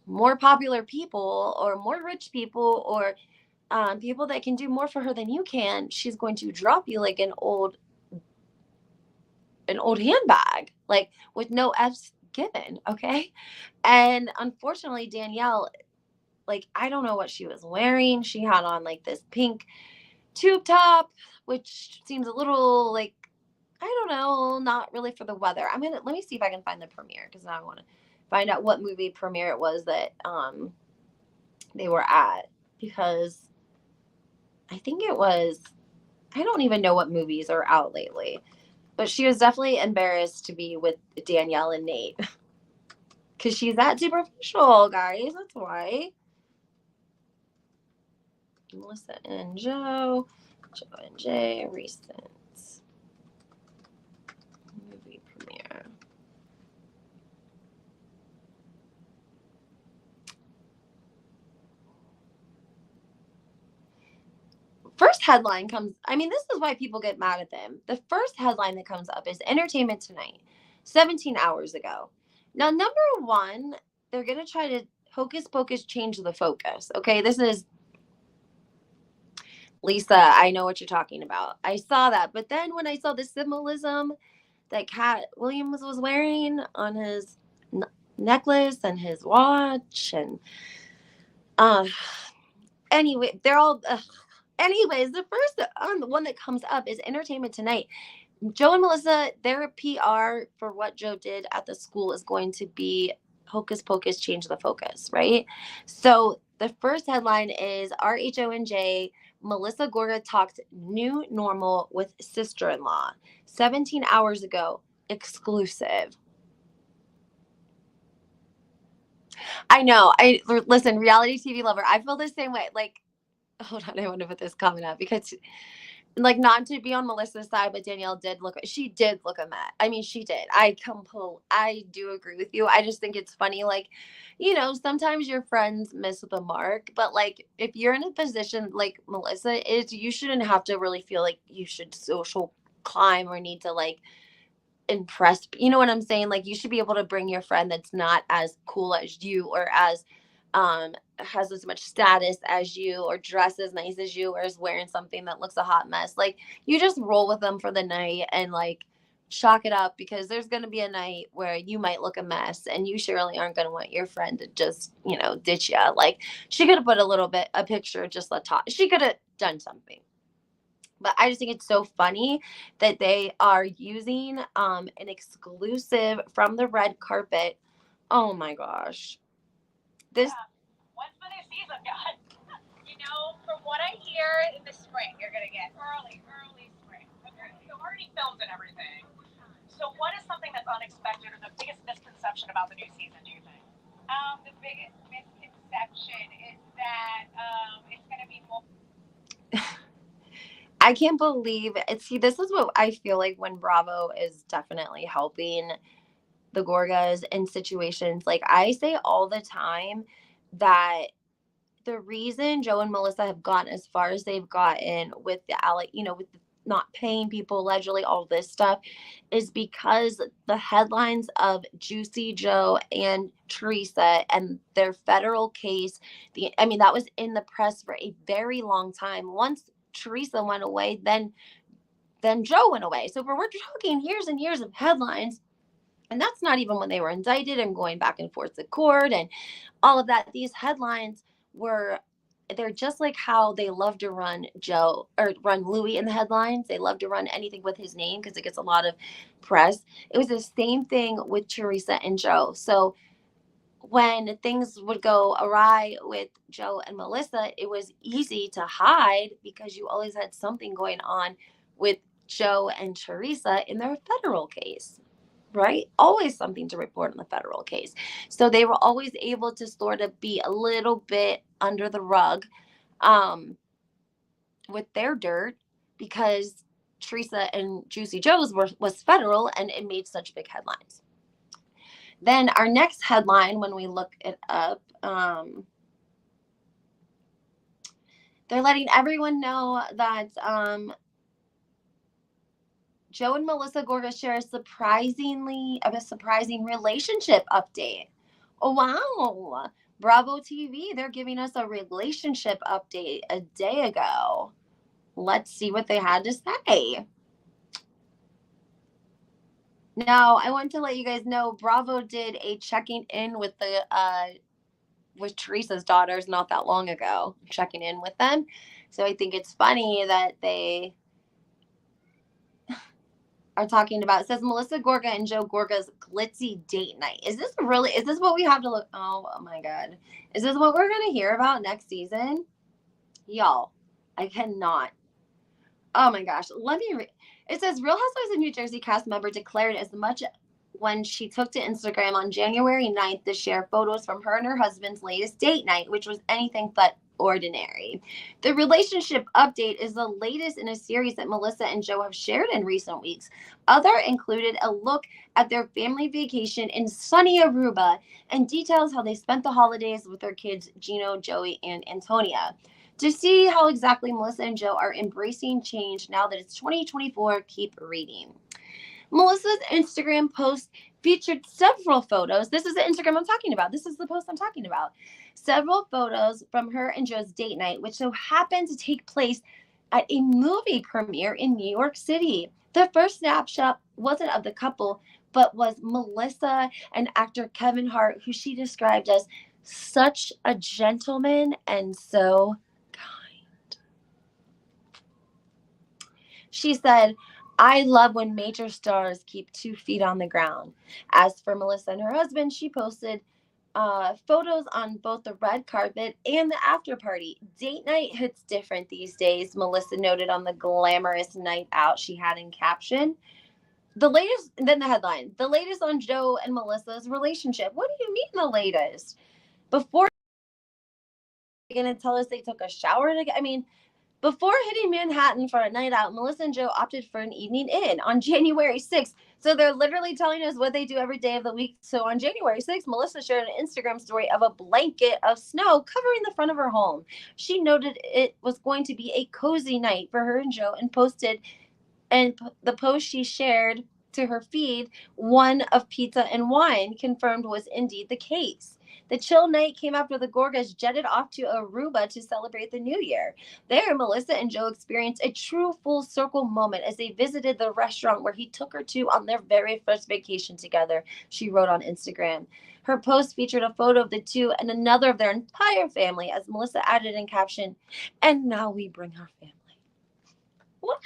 more popular people or more rich people or people that can do more for her than you can, she's going to drop you like an old handbag, like with no F's given. Okay. And unfortunately, Danielle, like, I don't know what she was wearing. She had on like this pink tube top, which seems a little like, I don't know, not really for the weather. Let me see if I can find the premiere, because now I want to find out what movie premiere it was that they were at, because I think it was, I don't even know what movies are out lately, but she was definitely embarrassed to be with Danielle and Nate because she's that superficial, guys. That's why. Melissa and Joe and Jay, recent movie premiere. First headline comes, this is why people get mad at them. The first headline that comes up is Entertainment Tonight, 17 hours ago. Now, number one, they're going to try to hocus pocus change the focus. Okay, this is Lisa, I know what you're talking about. I saw that. But then when I saw the symbolism that Cat Williams was wearing on his necklace and his watch, and anyway, they're all anyways, the first one that comes up is Entertainment Tonight. Joe and Melissa, their PR for what Joe did at the school is going to be hocus pocus change the focus, right? So the first headline is RHONJ, Melissa Gorga talked new normal with sister-in-law 17 hours ago, exclusive. I know. Listen, reality TV lover. I feel the same way. Like, hold on, I want to put this comment up because, like, not to be on Melissa's side, but Danielle did look. She did look a mess. She did. I do agree with you. I just think it's funny. Like, sometimes your friends miss the mark, but like, if you're in a position like Melissa is, you shouldn't have to really feel like you should social climb or need to like impress. You know what I'm saying? Like, you should be able to bring your friend that's not as cool as you or as has as much status as you or dress as nice as you or is wearing something that looks a hot mess. Like, you just roll with them for the night and like chalk it up, because there's going to be a night where you might look a mess and you surely aren't going to want your friend to just ditch you. Like, she could have put a picture, just let talk, she could have done something. But I just think it's so funny that they are using an exclusive from the red carpet. Oh my gosh. This. Yeah. When's the new season, guys? From what I hear, in the spring, you're going to get early spring. Okay. So already filmed and everything. So what is something that's unexpected or the biggest misconception about the new season, do you think? The biggest misconception is that it's going to be more. I can't believe it. See, this is what I feel like when Bravo is definitely helping the Gorgas in situations. Like, I say all the time that the reason Joe and Melissa have gotten as far as they've gotten with the with the not paying people allegedly, all this stuff, is because the headlines of Juicy Joe and Teresa and their federal case, that was in the press for a very long time. Once Teresa went away, then Joe went away. So we're talking years and years of headlines. And that's not even when they were indicted and going back and forth to court and all of that. These headlines they're just like how they love to run Joe or run Louis in the headlines. They love to run anything with his name because it gets a lot of press. It was the same thing with Teresa and Joe. So when things would go awry with Joe and Melissa, it was easy to hide because you always had something going on with Joe and Teresa in their federal case, right? Always something to report in the federal case. So they were always able to sort of be a little bit under the rug. with their dirt because Teresa and Juicy Joe's was federal and it made such big headlines. Then our next headline, when we look it up, they're letting everyone know that Joe and Melissa Gorga share a surprising relationship update. Oh wow. Bravo TV, they're giving us a relationship update a day ago. Let's see what they had to say. Now, I want to let you guys know Bravo did a checking in with the with Teresa's daughters not that long ago, checking in with them. So I think it's funny that they are talking about. It says Melissa Gorga and Joe Gorga's glitzy date night. Is this what we have to look? Oh my God. Is this what we're going to hear about next season? Y'all, I cannot. Oh my gosh. Let me read. It says Real Housewives of New Jersey cast member declared as much when she took to Instagram on January 9th to share photos from her and her husband's latest date night, which was anything but ordinary. The relationship update is the latest in a series that Melissa and Joe have shared in recent weeks. Other included a look at their family vacation in sunny Aruba and details how they spent the holidays with their kids Gino, Joey, and Antonia. To see how exactly Melissa and Joe are embracing change now that it's 2024, keep reading. Melissa's Instagram post featured several photos. This is the Instagram I'm talking about. This is the post I'm talking about. Several photos from her and Joe's date night, which so happened to take place at a movie premiere in New York City. The first snapshot wasn't of the couple, but was Melissa and actor Kevin Hart, who she described as such a gentleman and so kind. She said, I love when major stars keep 2 feet on the ground. As for Melissa and her husband, she posted photos on both the red carpet and the after party. Date night hits different these days, Melissa noted on the glamorous night out she had in caption. The latest, then the headline, the latest on Joe and Melissa's relationship. What do you mean the latest? Before you're going to tell us they took a shower together? I mean, before hitting Manhattan for a night out, Melissa and Joe opted for an evening in on January 6th. So they're literally telling us what they do every day of the week. So on January 6th, Melissa shared an Instagram story of a blanket of snow covering the front of her home. She noted it was going to be a cozy night for her and Joe and posted, and the post she shared to her feed, one of pizza and wine, confirmed was indeed the case. The chill night came after the Gorgas jetted off to Aruba to celebrate the new year. There, Melissa and Joe experienced a true full circle moment as they visited the restaurant where he took her to on their very first vacation together, she wrote on Instagram. Her post featured a photo of the two and another of their entire family, as Melissa added in caption, and now we bring our family. What?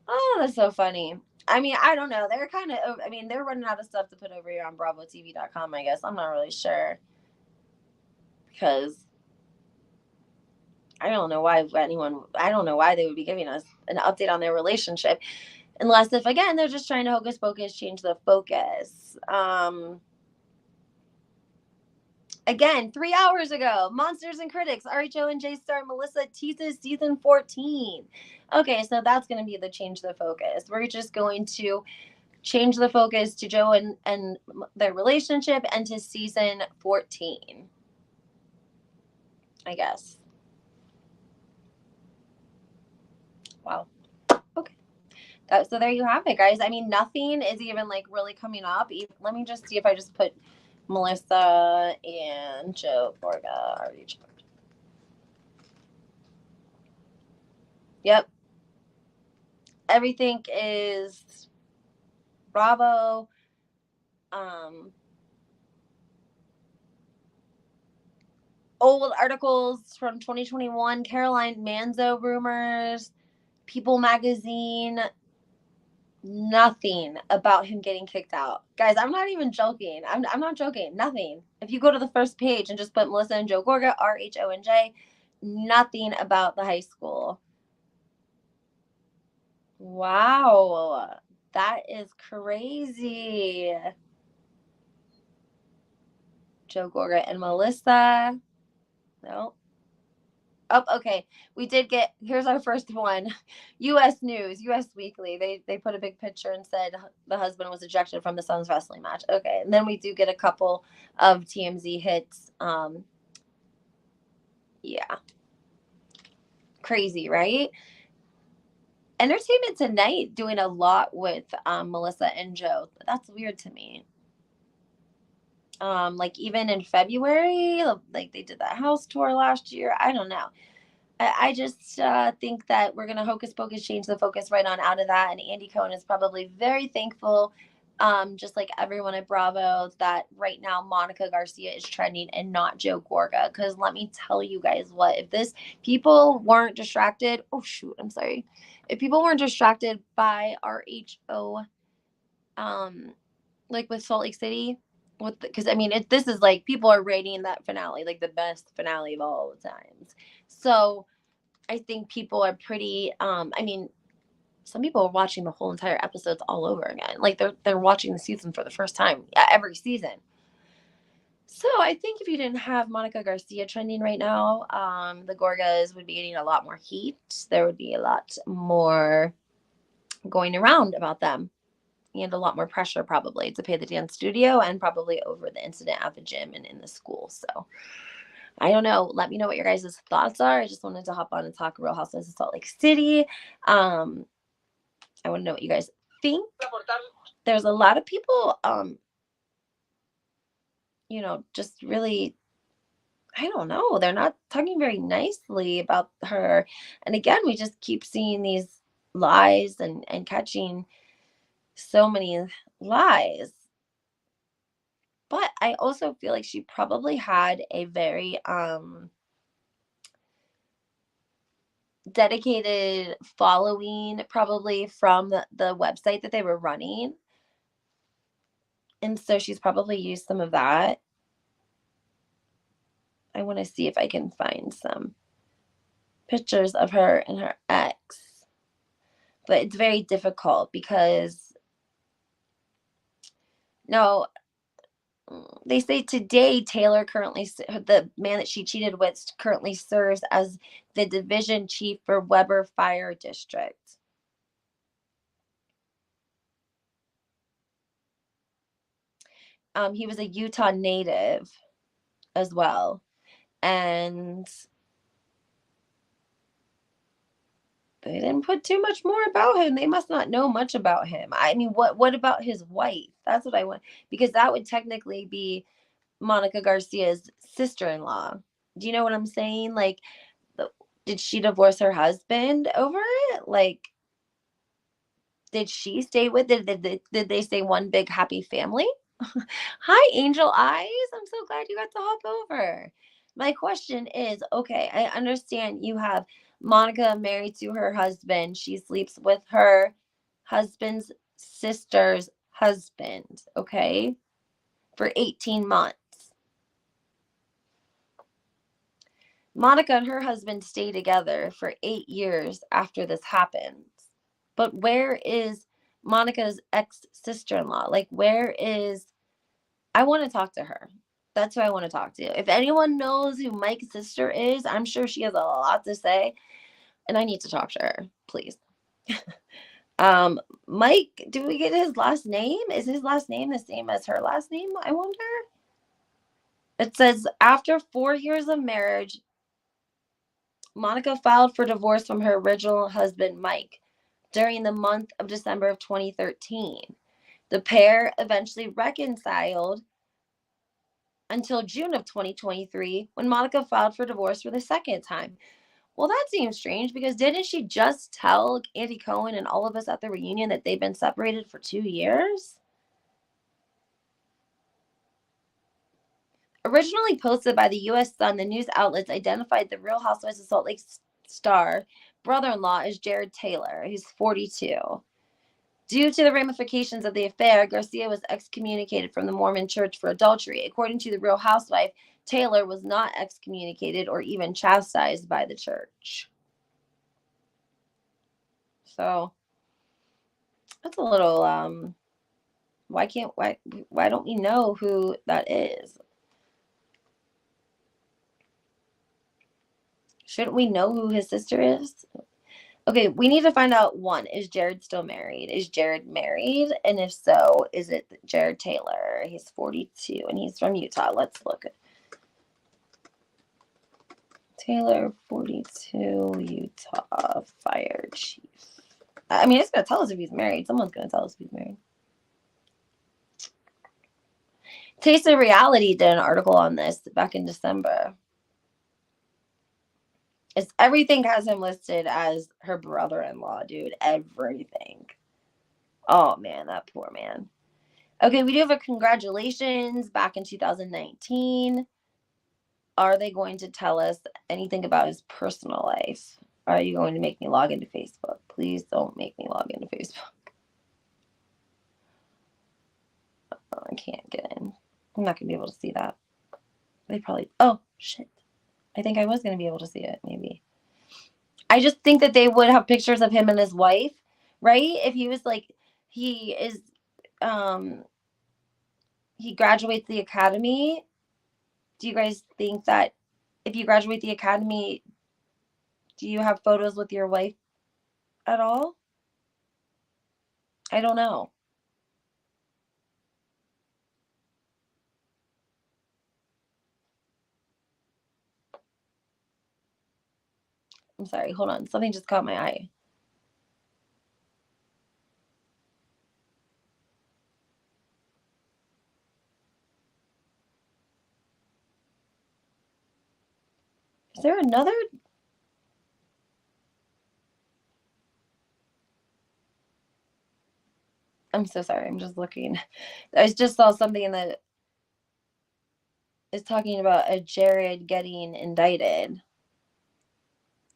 Oh, that's so funny. I mean, I don't know. They're kind of, I mean, they're running out of stuff to put over here on BravoTV.com, I guess. I'm not really sure. Because I don't know why I don't know why they would be giving us an update on their relationship. Unless if, again, they're just trying to hocus pocus, change the focus. Again, 3 hours ago, Monsters and Critics, RHOSLC star Melissa teases season 14. Okay, so that's going to be the change the focus. We're just going to change the focus to Joe and their relationship and to season 14, I guess. Wow. Okay. So there you have it, guys. I mean, nothing is even like really coming up. Let me just see if I just put Melissa and Joe Gorga already checked. Yep. Everything is Bravo. Old articles from 2021, Caroline Manzo rumors, People Magazine, nothing about him getting kicked out. Guys, I'm not even joking. I'm not joking. Nothing. If you go to the first page and just put Melissa and Joe Gorga, RHONJ, nothing about the high school. Wow. That is crazy. Joe Gorga and Melissa. No, Oh, okay. We did get, here's our first one. US News, US Weekly. They put a big picture and said the husband was ejected from the son's wrestling match. Okay. And then we do get a couple of TMZ hits. Yeah. Crazy, right? Entertainment Tonight doing a lot with Melissa and Joe. That's weird to me. Like even in February, like they did that house tour last year. I don't know. I just think that we're gonna hocus pocus change the focus right on out of that, and Andy Cohen is probably very thankful, just like everyone at Bravo, that right now Monica Garcia is trending and not Joe Gorga. Because let me tell you guys what, if this people weren't distracted, oh shoot, I'm sorry, if people weren't distracted by RHO, like with Salt Lake City, with because I mean, this is like people are rating that finale like the best finale of all the times. So I think people are pretty I mean, some people are watching the whole entire episodes all over again. Like they're watching the season for the first time, yeah, every season. So I think if you didn't have Monica Garcia trending right now, the Gorgas would be getting a lot more heat. There would be a lot more going around about them, and a lot more pressure probably to pay the dance studio, and probably over the incident at the gym and in the school. So I don't know. Let me know what your guys' thoughts are. I just wanted to hop on and talk Real Housewives of Salt Lake City. I want to know what you guys think. There's a lot of people, just really, I don't know. They're not talking very nicely about her. And again, we just keep seeing these lies and catching so many lies. But I also feel like she probably had a very dedicated following, probably from the website that they were running. And so she's probably used some of that. I want to see if I can find some pictures of her and her ex. But it's very difficult because, no, they say today Taylor currently, the man that she cheated with, currently serves as the division chief for Weber Fire District. He was a Utah native as well. And they didn't put too much more about him. They must not know much about him. I mean, what about his wife? That's what I want, because that would technically be Monica Garcia's sister-in-law. Do you know what I'm saying? Like, did she divorce her husband over it? Like, did she stay with it? Did they stay one big happy family? Hi, Angel Eyes. I'm so glad you got to hop over. My question is, okay, I understand you have Monica married to her husband. She sleeps with her husband's sister's husband, okay, for 18 months. Monica and her husband stay together for 8 years after this happens. But where is Monica's ex-sister-in-law? Like, where is, I want to talk to her. That's who I want to talk to. If anyone knows who Mike's sister is, I'm sure she has a lot to say, and I need to talk to her, please. Mike, do we get his last name? Is his last name the same as her last name? I wonder. It says after 4 years of marriage, Monica filed for divorce from her original husband, Mike, during the month of December of 2013. The pair eventually reconciled until June of 2023, when Monica filed for divorce for the second time. Well, that seems strange, because didn't she just tell Andy Cohen and all of us at the reunion that they've been separated for 2 years? Originally posted by the U.S. Sun, the news outlets identified the Real Housewives of Salt Lake star brother-in-law as Jared Taylor, who's 42. Due to the ramifications of the affair, Garcia was excommunicated from the Mormon Church for adultery. According to the Real Housewife, Taylor was not excommunicated or even chastised by the church. So that's a little why don't we know who that is? Shouldn't we know who his sister is? Okay, we need to find out, one, is Jared still married? Is Jared married? And if so, is it Jared Taylor? He's 42 and he's from Utah. Let's look. Taylor, 42, Utah, fire chief. I mean, it's going to tell us if he's married. Someone's going to tell us if he's married. Taste of Reality did an article on this back in December. Everything has him listed as her brother-in-law, dude. Everything. Oh, man, that poor man. Okay, we do have a congratulations back in 2019. Are they going to tell us anything about his personal life? Are you going to make me log into Facebook? Please don't make me log into Facebook. Oh, I can't get in. I'm not going to be able to see that. They probably... Oh, shit. I think I was going to be able to see it, maybe. I just think that they would have pictures of him and his wife, right? If he was like... He is... He graduates the academy. Do you guys think that if you graduate the academy, do you have photos with your wife at all? I don't know. I'm sorry. Hold on. Something just caught my eye. Is there another? I'm so sorry. I'm just looking. I just saw something that is talking about a Jared getting indicted,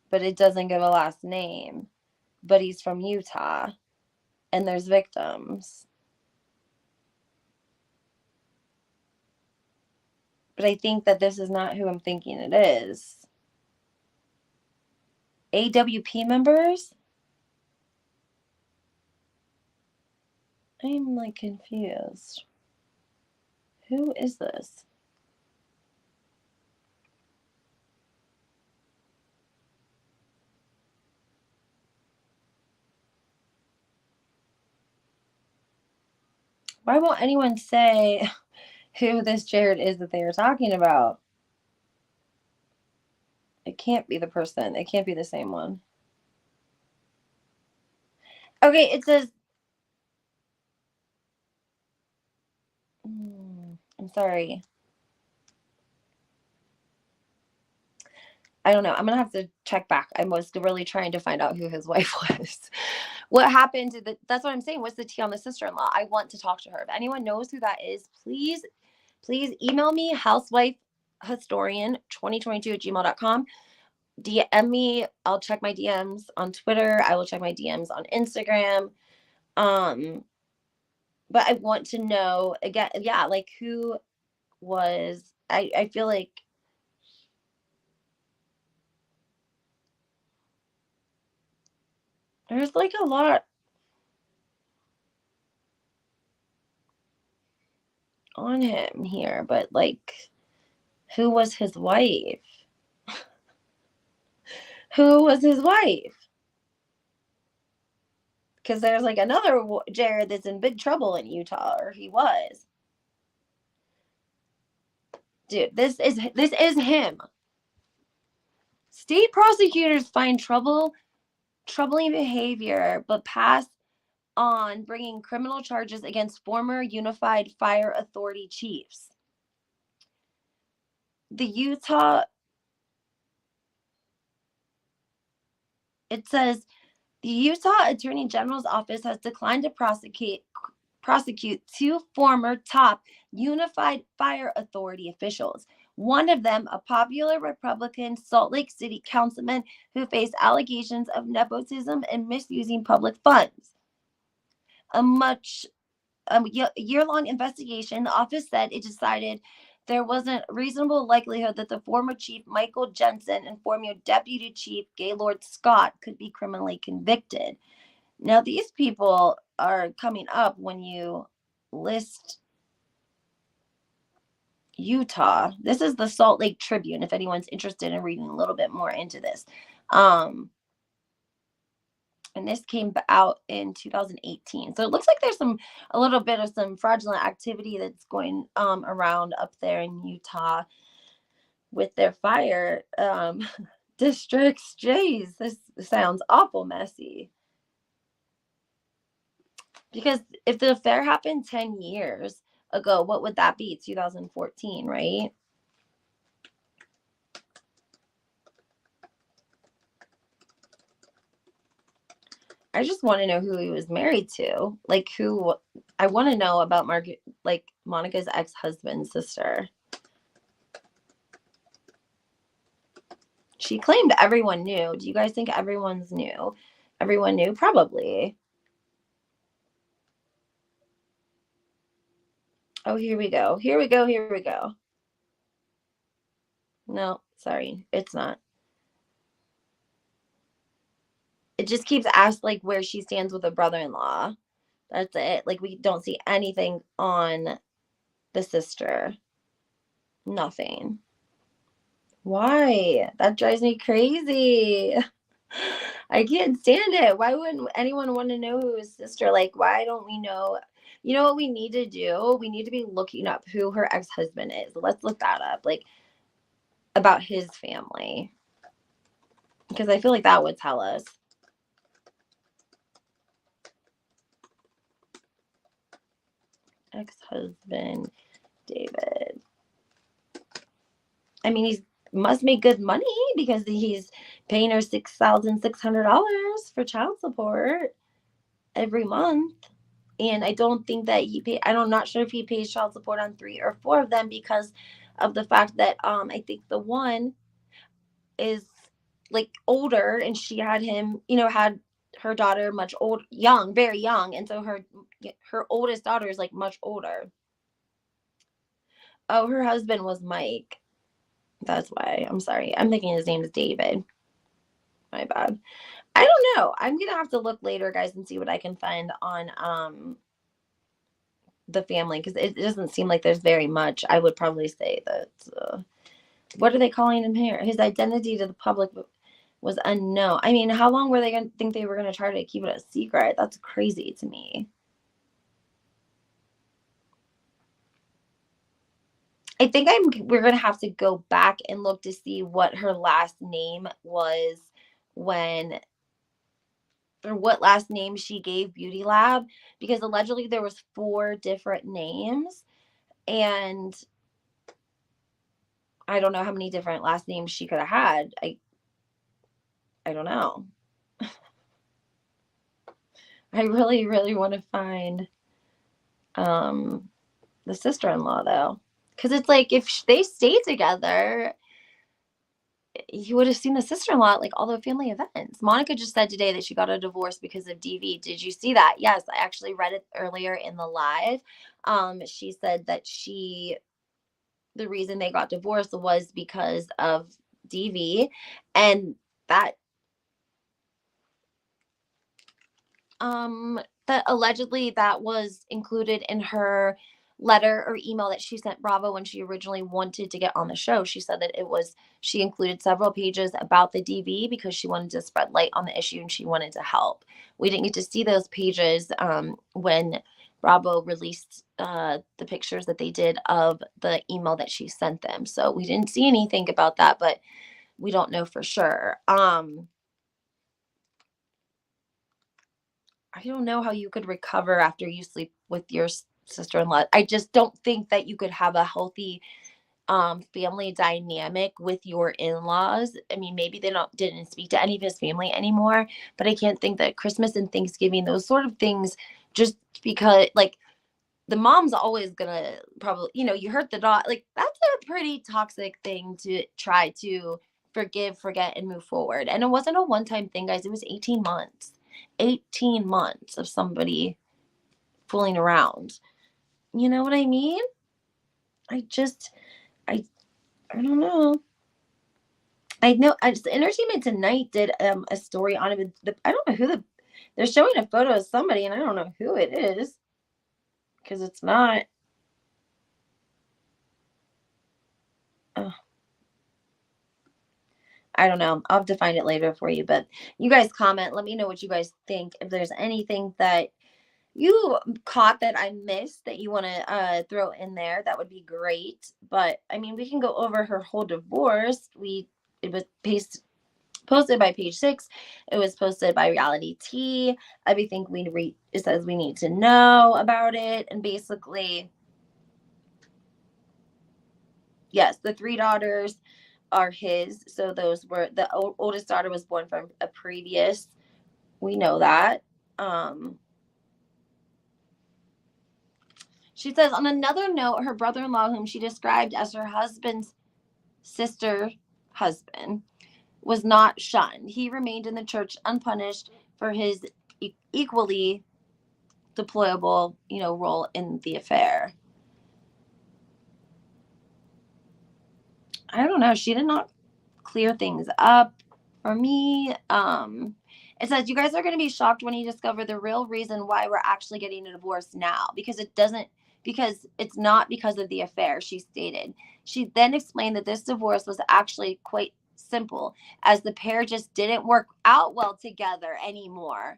but it doesn't give a last name. But he's from Utah, and there's victims. But I think that this is not who I'm thinking it is. AWP members? I'm like confused. Who is this? Why won't anyone say who this Jared is that they are talking about? It can't be the person. It can't be the same one. Okay, it says... I'm sorry. I don't know. I'm going to have to check back. I was really trying to find out who his wife was. What happened to the... That's what I'm saying. What's the tea on the sister-in-law? I want to talk to her. If anyone knows who that is, please email me, housewifehistorian2022@gmail.com. DM me. I'll check my DMs on Twitter. I will check my DMs on Instagram. But I want to know, again, yeah, like who was... I feel like... There's like a lot on him here, but like, who was his wife? Who was his wife? Because there's like another Jared that's in big trouble in Utah, or he was. Dude, this is him. State prosecutors find troubling behavior, but pass on bringing criminal charges against former Unified Fire Authority chiefs. The Utah... It says... The Utah Attorney General's office has declined to prosecute two former top Unified Fire Authority officials. One of them, a popular Republican Salt Lake City councilman who faced allegations of nepotism and misusing public funds. A year-long investigation, the office said it decided there wasn't reasonable likelihood that the former chief Michael Jensen and former deputy chief Gaylord Scott could be criminally convicted. Now, these people are coming up when you list Utah. This is the Salt Lake Tribune, if anyone's interested in reading a little bit more into this. And this came out in 2018. So it looks like there's a little bit of some fraudulent activity that's going around up there in Utah with their fire districts. Jeez, this sounds awful messy. Because if the affair happened 10 years ago, what would that be? 2014, right? I just want to know who he was married to. Like, who, I want to know about Monica's ex-husband's sister. She claimed everyone knew. Do you guys think everyone knew? Probably. Oh, here we go. No, sorry. It's not. It just keeps asked like where she stands with a brother-in-law. That's it. Like, we don't see anything on the sister. Nothing. Why? That drives me crazy. I can't stand it. Why wouldn't anyone want to know who his sister? Like, why don't we know? You know what we need to do? We need to be looking up who her ex-husband is. Let's look that up, like, about his family. Because I feel like that would tell us. Ex-husband, David. I mean, he must make good money because he's paying her $6,600 for child support every month. And I don't think that I'm not sure if he pays child support on 3 or 4 of them because of the fact that I think the one is like older and she had him, had her daughter very young. And so her oldest daughter is like much older. Oh, her husband was Mike. That's why. I'm sorry. I'm thinking his name is David. My bad. I don't know. I'm going to have to look later, guys, and see what I can find on the family because it doesn't seem like there's very much. I would probably say that what are they calling him here? His identity to the public was unknown. I mean, how long were they going to think they were going to try to keep it a secret? That's crazy to me. I think we're going to have to go back and look to see what her last name was or what last name she gave Beauty Lab, because allegedly there was 4 different names, and I don't know how many different last names she could have had. I don't know. I really, really want to find the sister-in-law though, because it's like if they stay together, you would have seen the sister-in-law at like all the family events. Monica just said today that she got a divorce because of DV. Did you see that? Yes, I actually read it earlier in the live. She said that the reason they got divorced was because of DV, and that allegedly that was included in her letter or email that she sent Bravo when she originally wanted to get on the show. She said that she included several pages about the DV because she wanted to spread light on the issue and she wanted to help. We didn't get to see those pages when Bravo released the pictures that they did of the email that she sent them. So we didn't see anything about that, but we don't know for sure. I don't know how you could recover after you sleep with your sister-in-law. I just don't think that you could have a healthy family dynamic with your in-laws. I mean, maybe they didn't speak to any of his family anymore, but I can't think that Christmas and Thanksgiving, those sort of things, just because like the mom's always gonna probably, you hurt the dog. Like, that's a pretty toxic thing to try to forgive, forget, and move forward. And it wasn't a one-time thing, guys. It was 18 months. 18 months of somebody fooling around. You know what I mean? I don't know. I know Entertainment Tonight did a story on it. I don't know who they're showing a photo of somebody, and I don't know who it is because it's not. I don't know. I'll have to find it later for you. But you guys comment. Let me know what you guys think. If there's anything that you caught that I missed that you want to throw in there, that would be great. But I mean, we can go over her whole divorce. It was posted by Page Six. It was posted by Reality T. Everything we read, it says we need to know about it, and basically, yes, the three daughters are his. So those were the oldest daughter was born from a previous. We know that. She says, on another note, her brother in law, whom she described as her husband's sister husband, was not shunned. He remained in the church unpunished for his equally deplorable, role in the affair. I don't know. She did not clear things up for me. It says, you guys are going to be shocked when you discover the real reason why we're actually getting a divorce now, because it's not because of the affair, she stated. She then explained that this divorce was actually quite simple, as the pair just didn't work out well together anymore.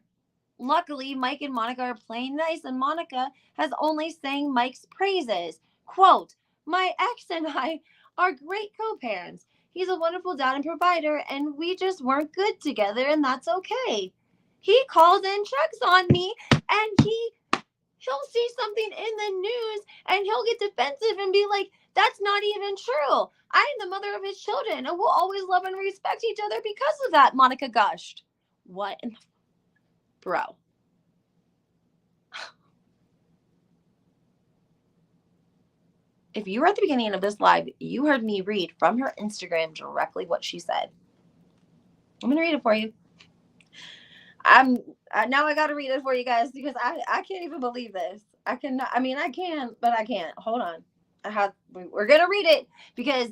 Luckily, Mike and Monica are playing nice, and Monica has only sang Mike's praises. Quote, my ex and I are great co-parents. He's a wonderful dad and provider, and we just weren't good together, and that's okay. He calls and checks on me, and he'll see something in the news, and he'll get defensive and be like, that's not even true. I'm the mother of his children, and we'll always love and respect each other because of that, Monica gushed. What in the bro? If you were at the beginning of this live, you heard me read from her Instagram directly what she said. I'm going to read it for you. Now I got to read it for you guys because I can't even believe this. I can, but I can't. Hold on. We're going to read it because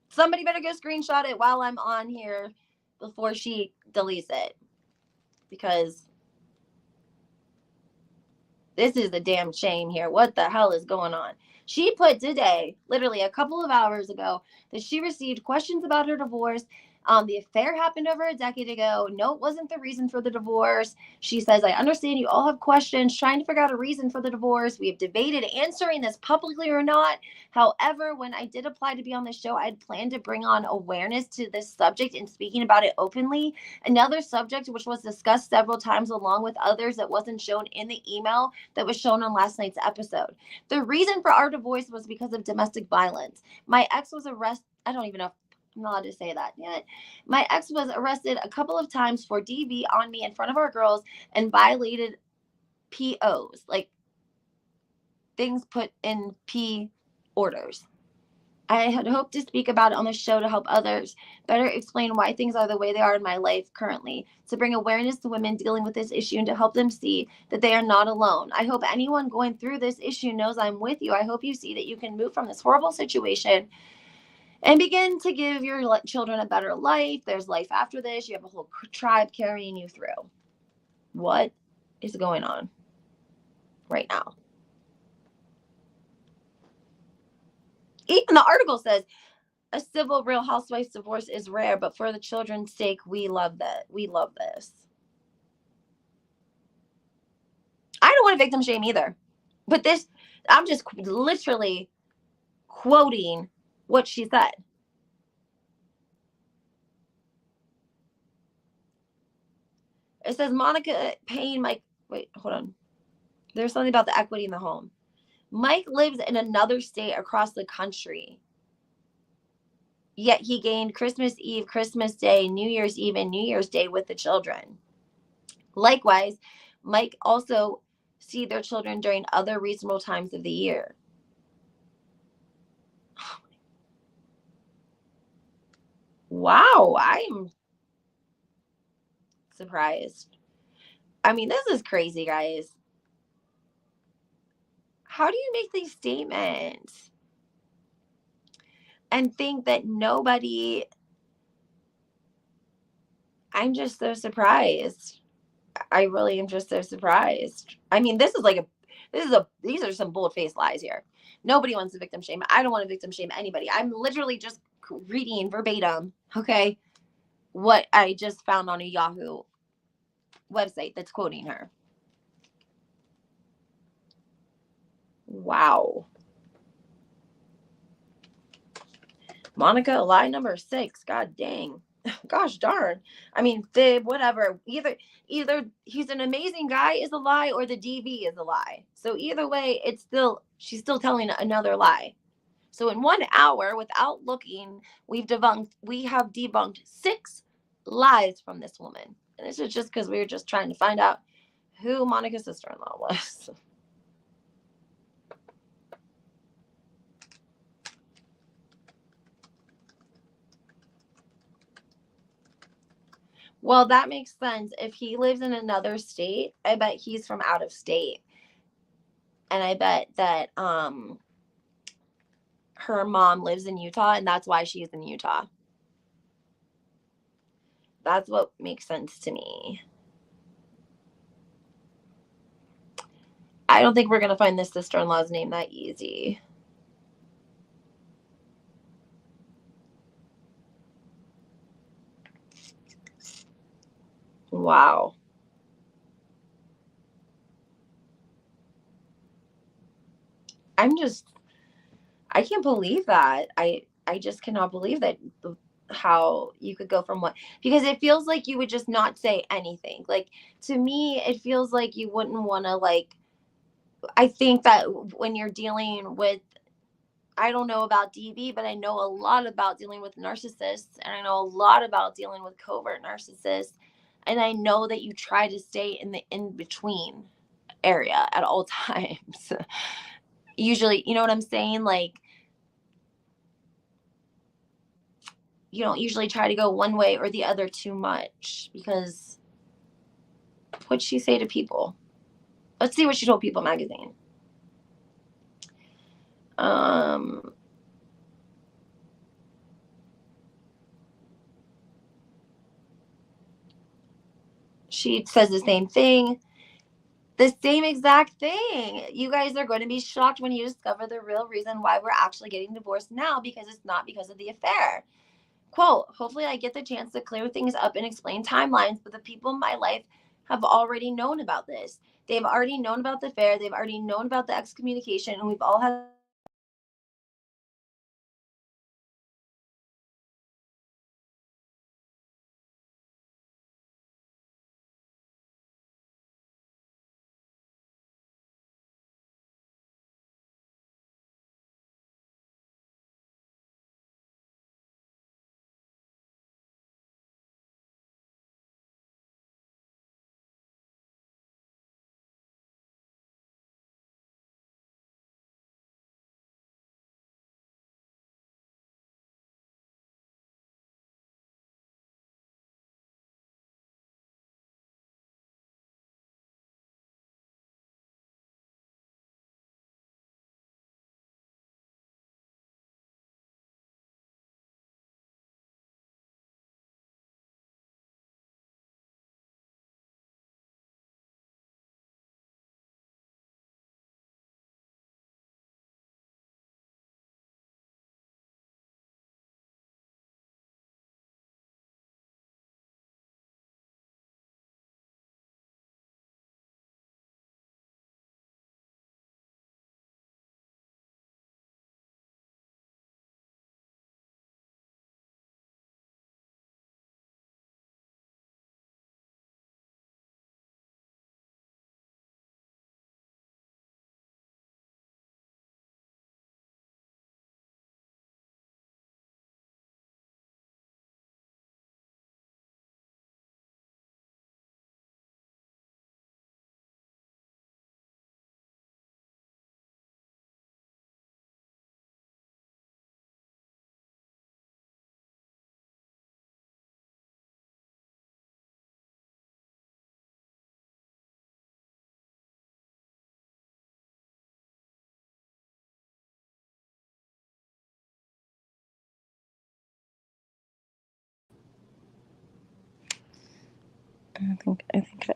somebody better go screenshot it while I'm on here before she deletes it, because this is a damn shame here. What the hell is going on? She put today, literally a couple of hours ago, that she received questions about her divorce. The affair happened over a decade ago. No, it wasn't the reason for the divorce. She says, I understand you all have questions trying to figure out a reason for the divorce. We have debated answering this publicly or not. However, when I did apply to be on the show, I had planned to bring on awareness to this subject and speaking about it openly. Another subject, which was discussed several times along with others that wasn't shown in the email that was shown on last night's episode. The reason for our divorce was because of domestic violence. My ex was arrested. I don't even know if I'm not allowed to say that yet. My ex was arrested a couple of times for DV on me in front of our girls and violated POs, like things put in P orders. I had hoped to speak about it on the show to help others better explain why things are the way they are in my life currently, to bring awareness to women dealing with this issue and to help them see that they are not alone. I hope anyone going through this issue knows I'm with you. I hope you see that you can move from this horrible situation and begin to give your children a better life. There's life after this. You have a whole tribe carrying you through. What is going on right now? Even the article says a civil Real Housewives divorce is rare, but for the children's sake, we love that. We love this. I don't want to victim shame either, but this, I'm just literally quoting what she said. It says Monica paying Mike. Wait, hold on. There's something about the equity in the home. Mike lives in another state across the country. Yet he gained Christmas Eve, Christmas Day, New Year's Eve, and New Year's Day with the children. Likewise, Mike also see their children during other reasonable times of the year. Wow, I'm surprised. I mean, this is crazy, guys. How do you make these statements and think that nobody... I'm just so surprised. I really am just so surprised. I mean, these are some bold-faced lies here. Nobody wants to victim shame. I don't want to victim shame anybody. I'm literally just reading verbatim, okay? what I just found on a Yahoo website that's quoting her. Wow. Monica, lie number 6. God dang. Gosh darn. I mean, fib, whatever. Either he's an amazing guy is a lie, or the DV is a lie. So either way, she's still telling another lie. So in 1 hour, without looking, we have debunked 6 lies from this woman. And this is just because we were just trying to find out who Monica's sister-in-law was. Well, that makes sense. If he lives in another state, I bet he's from out of state. And I bet that her mom lives in Utah, and that's why she's in Utah. That's what makes sense to me. I don't think we're going to find this sister-in-law's name that easy. Wow. I can't believe that. I just cannot believe that, how you could go from what, because it feels like you would just not say anything. Like, to me, it feels like you wouldn't want to, like, I think that when you're dealing with, I don't know about DV, but I know a lot about dealing with narcissists, and I know a lot about dealing with covert narcissists, and I know that you try to stay in the in between area at all times. Usually, you know what I'm saying? Like, you don't usually try to go one way or the other too much, because what'd she say to People? Let's see what she told People magazine. Um, she says the same thing. The same exact thing. You guys are going to be shocked when you discover the real reason why we're actually getting divorced now, because it's not because of the affair. Quote, hopefully I get the chance to clear things up and explain timelines, but the people in my life have already known about this. They've already known about the affair. They've already known about the excommunication, and we've all had I think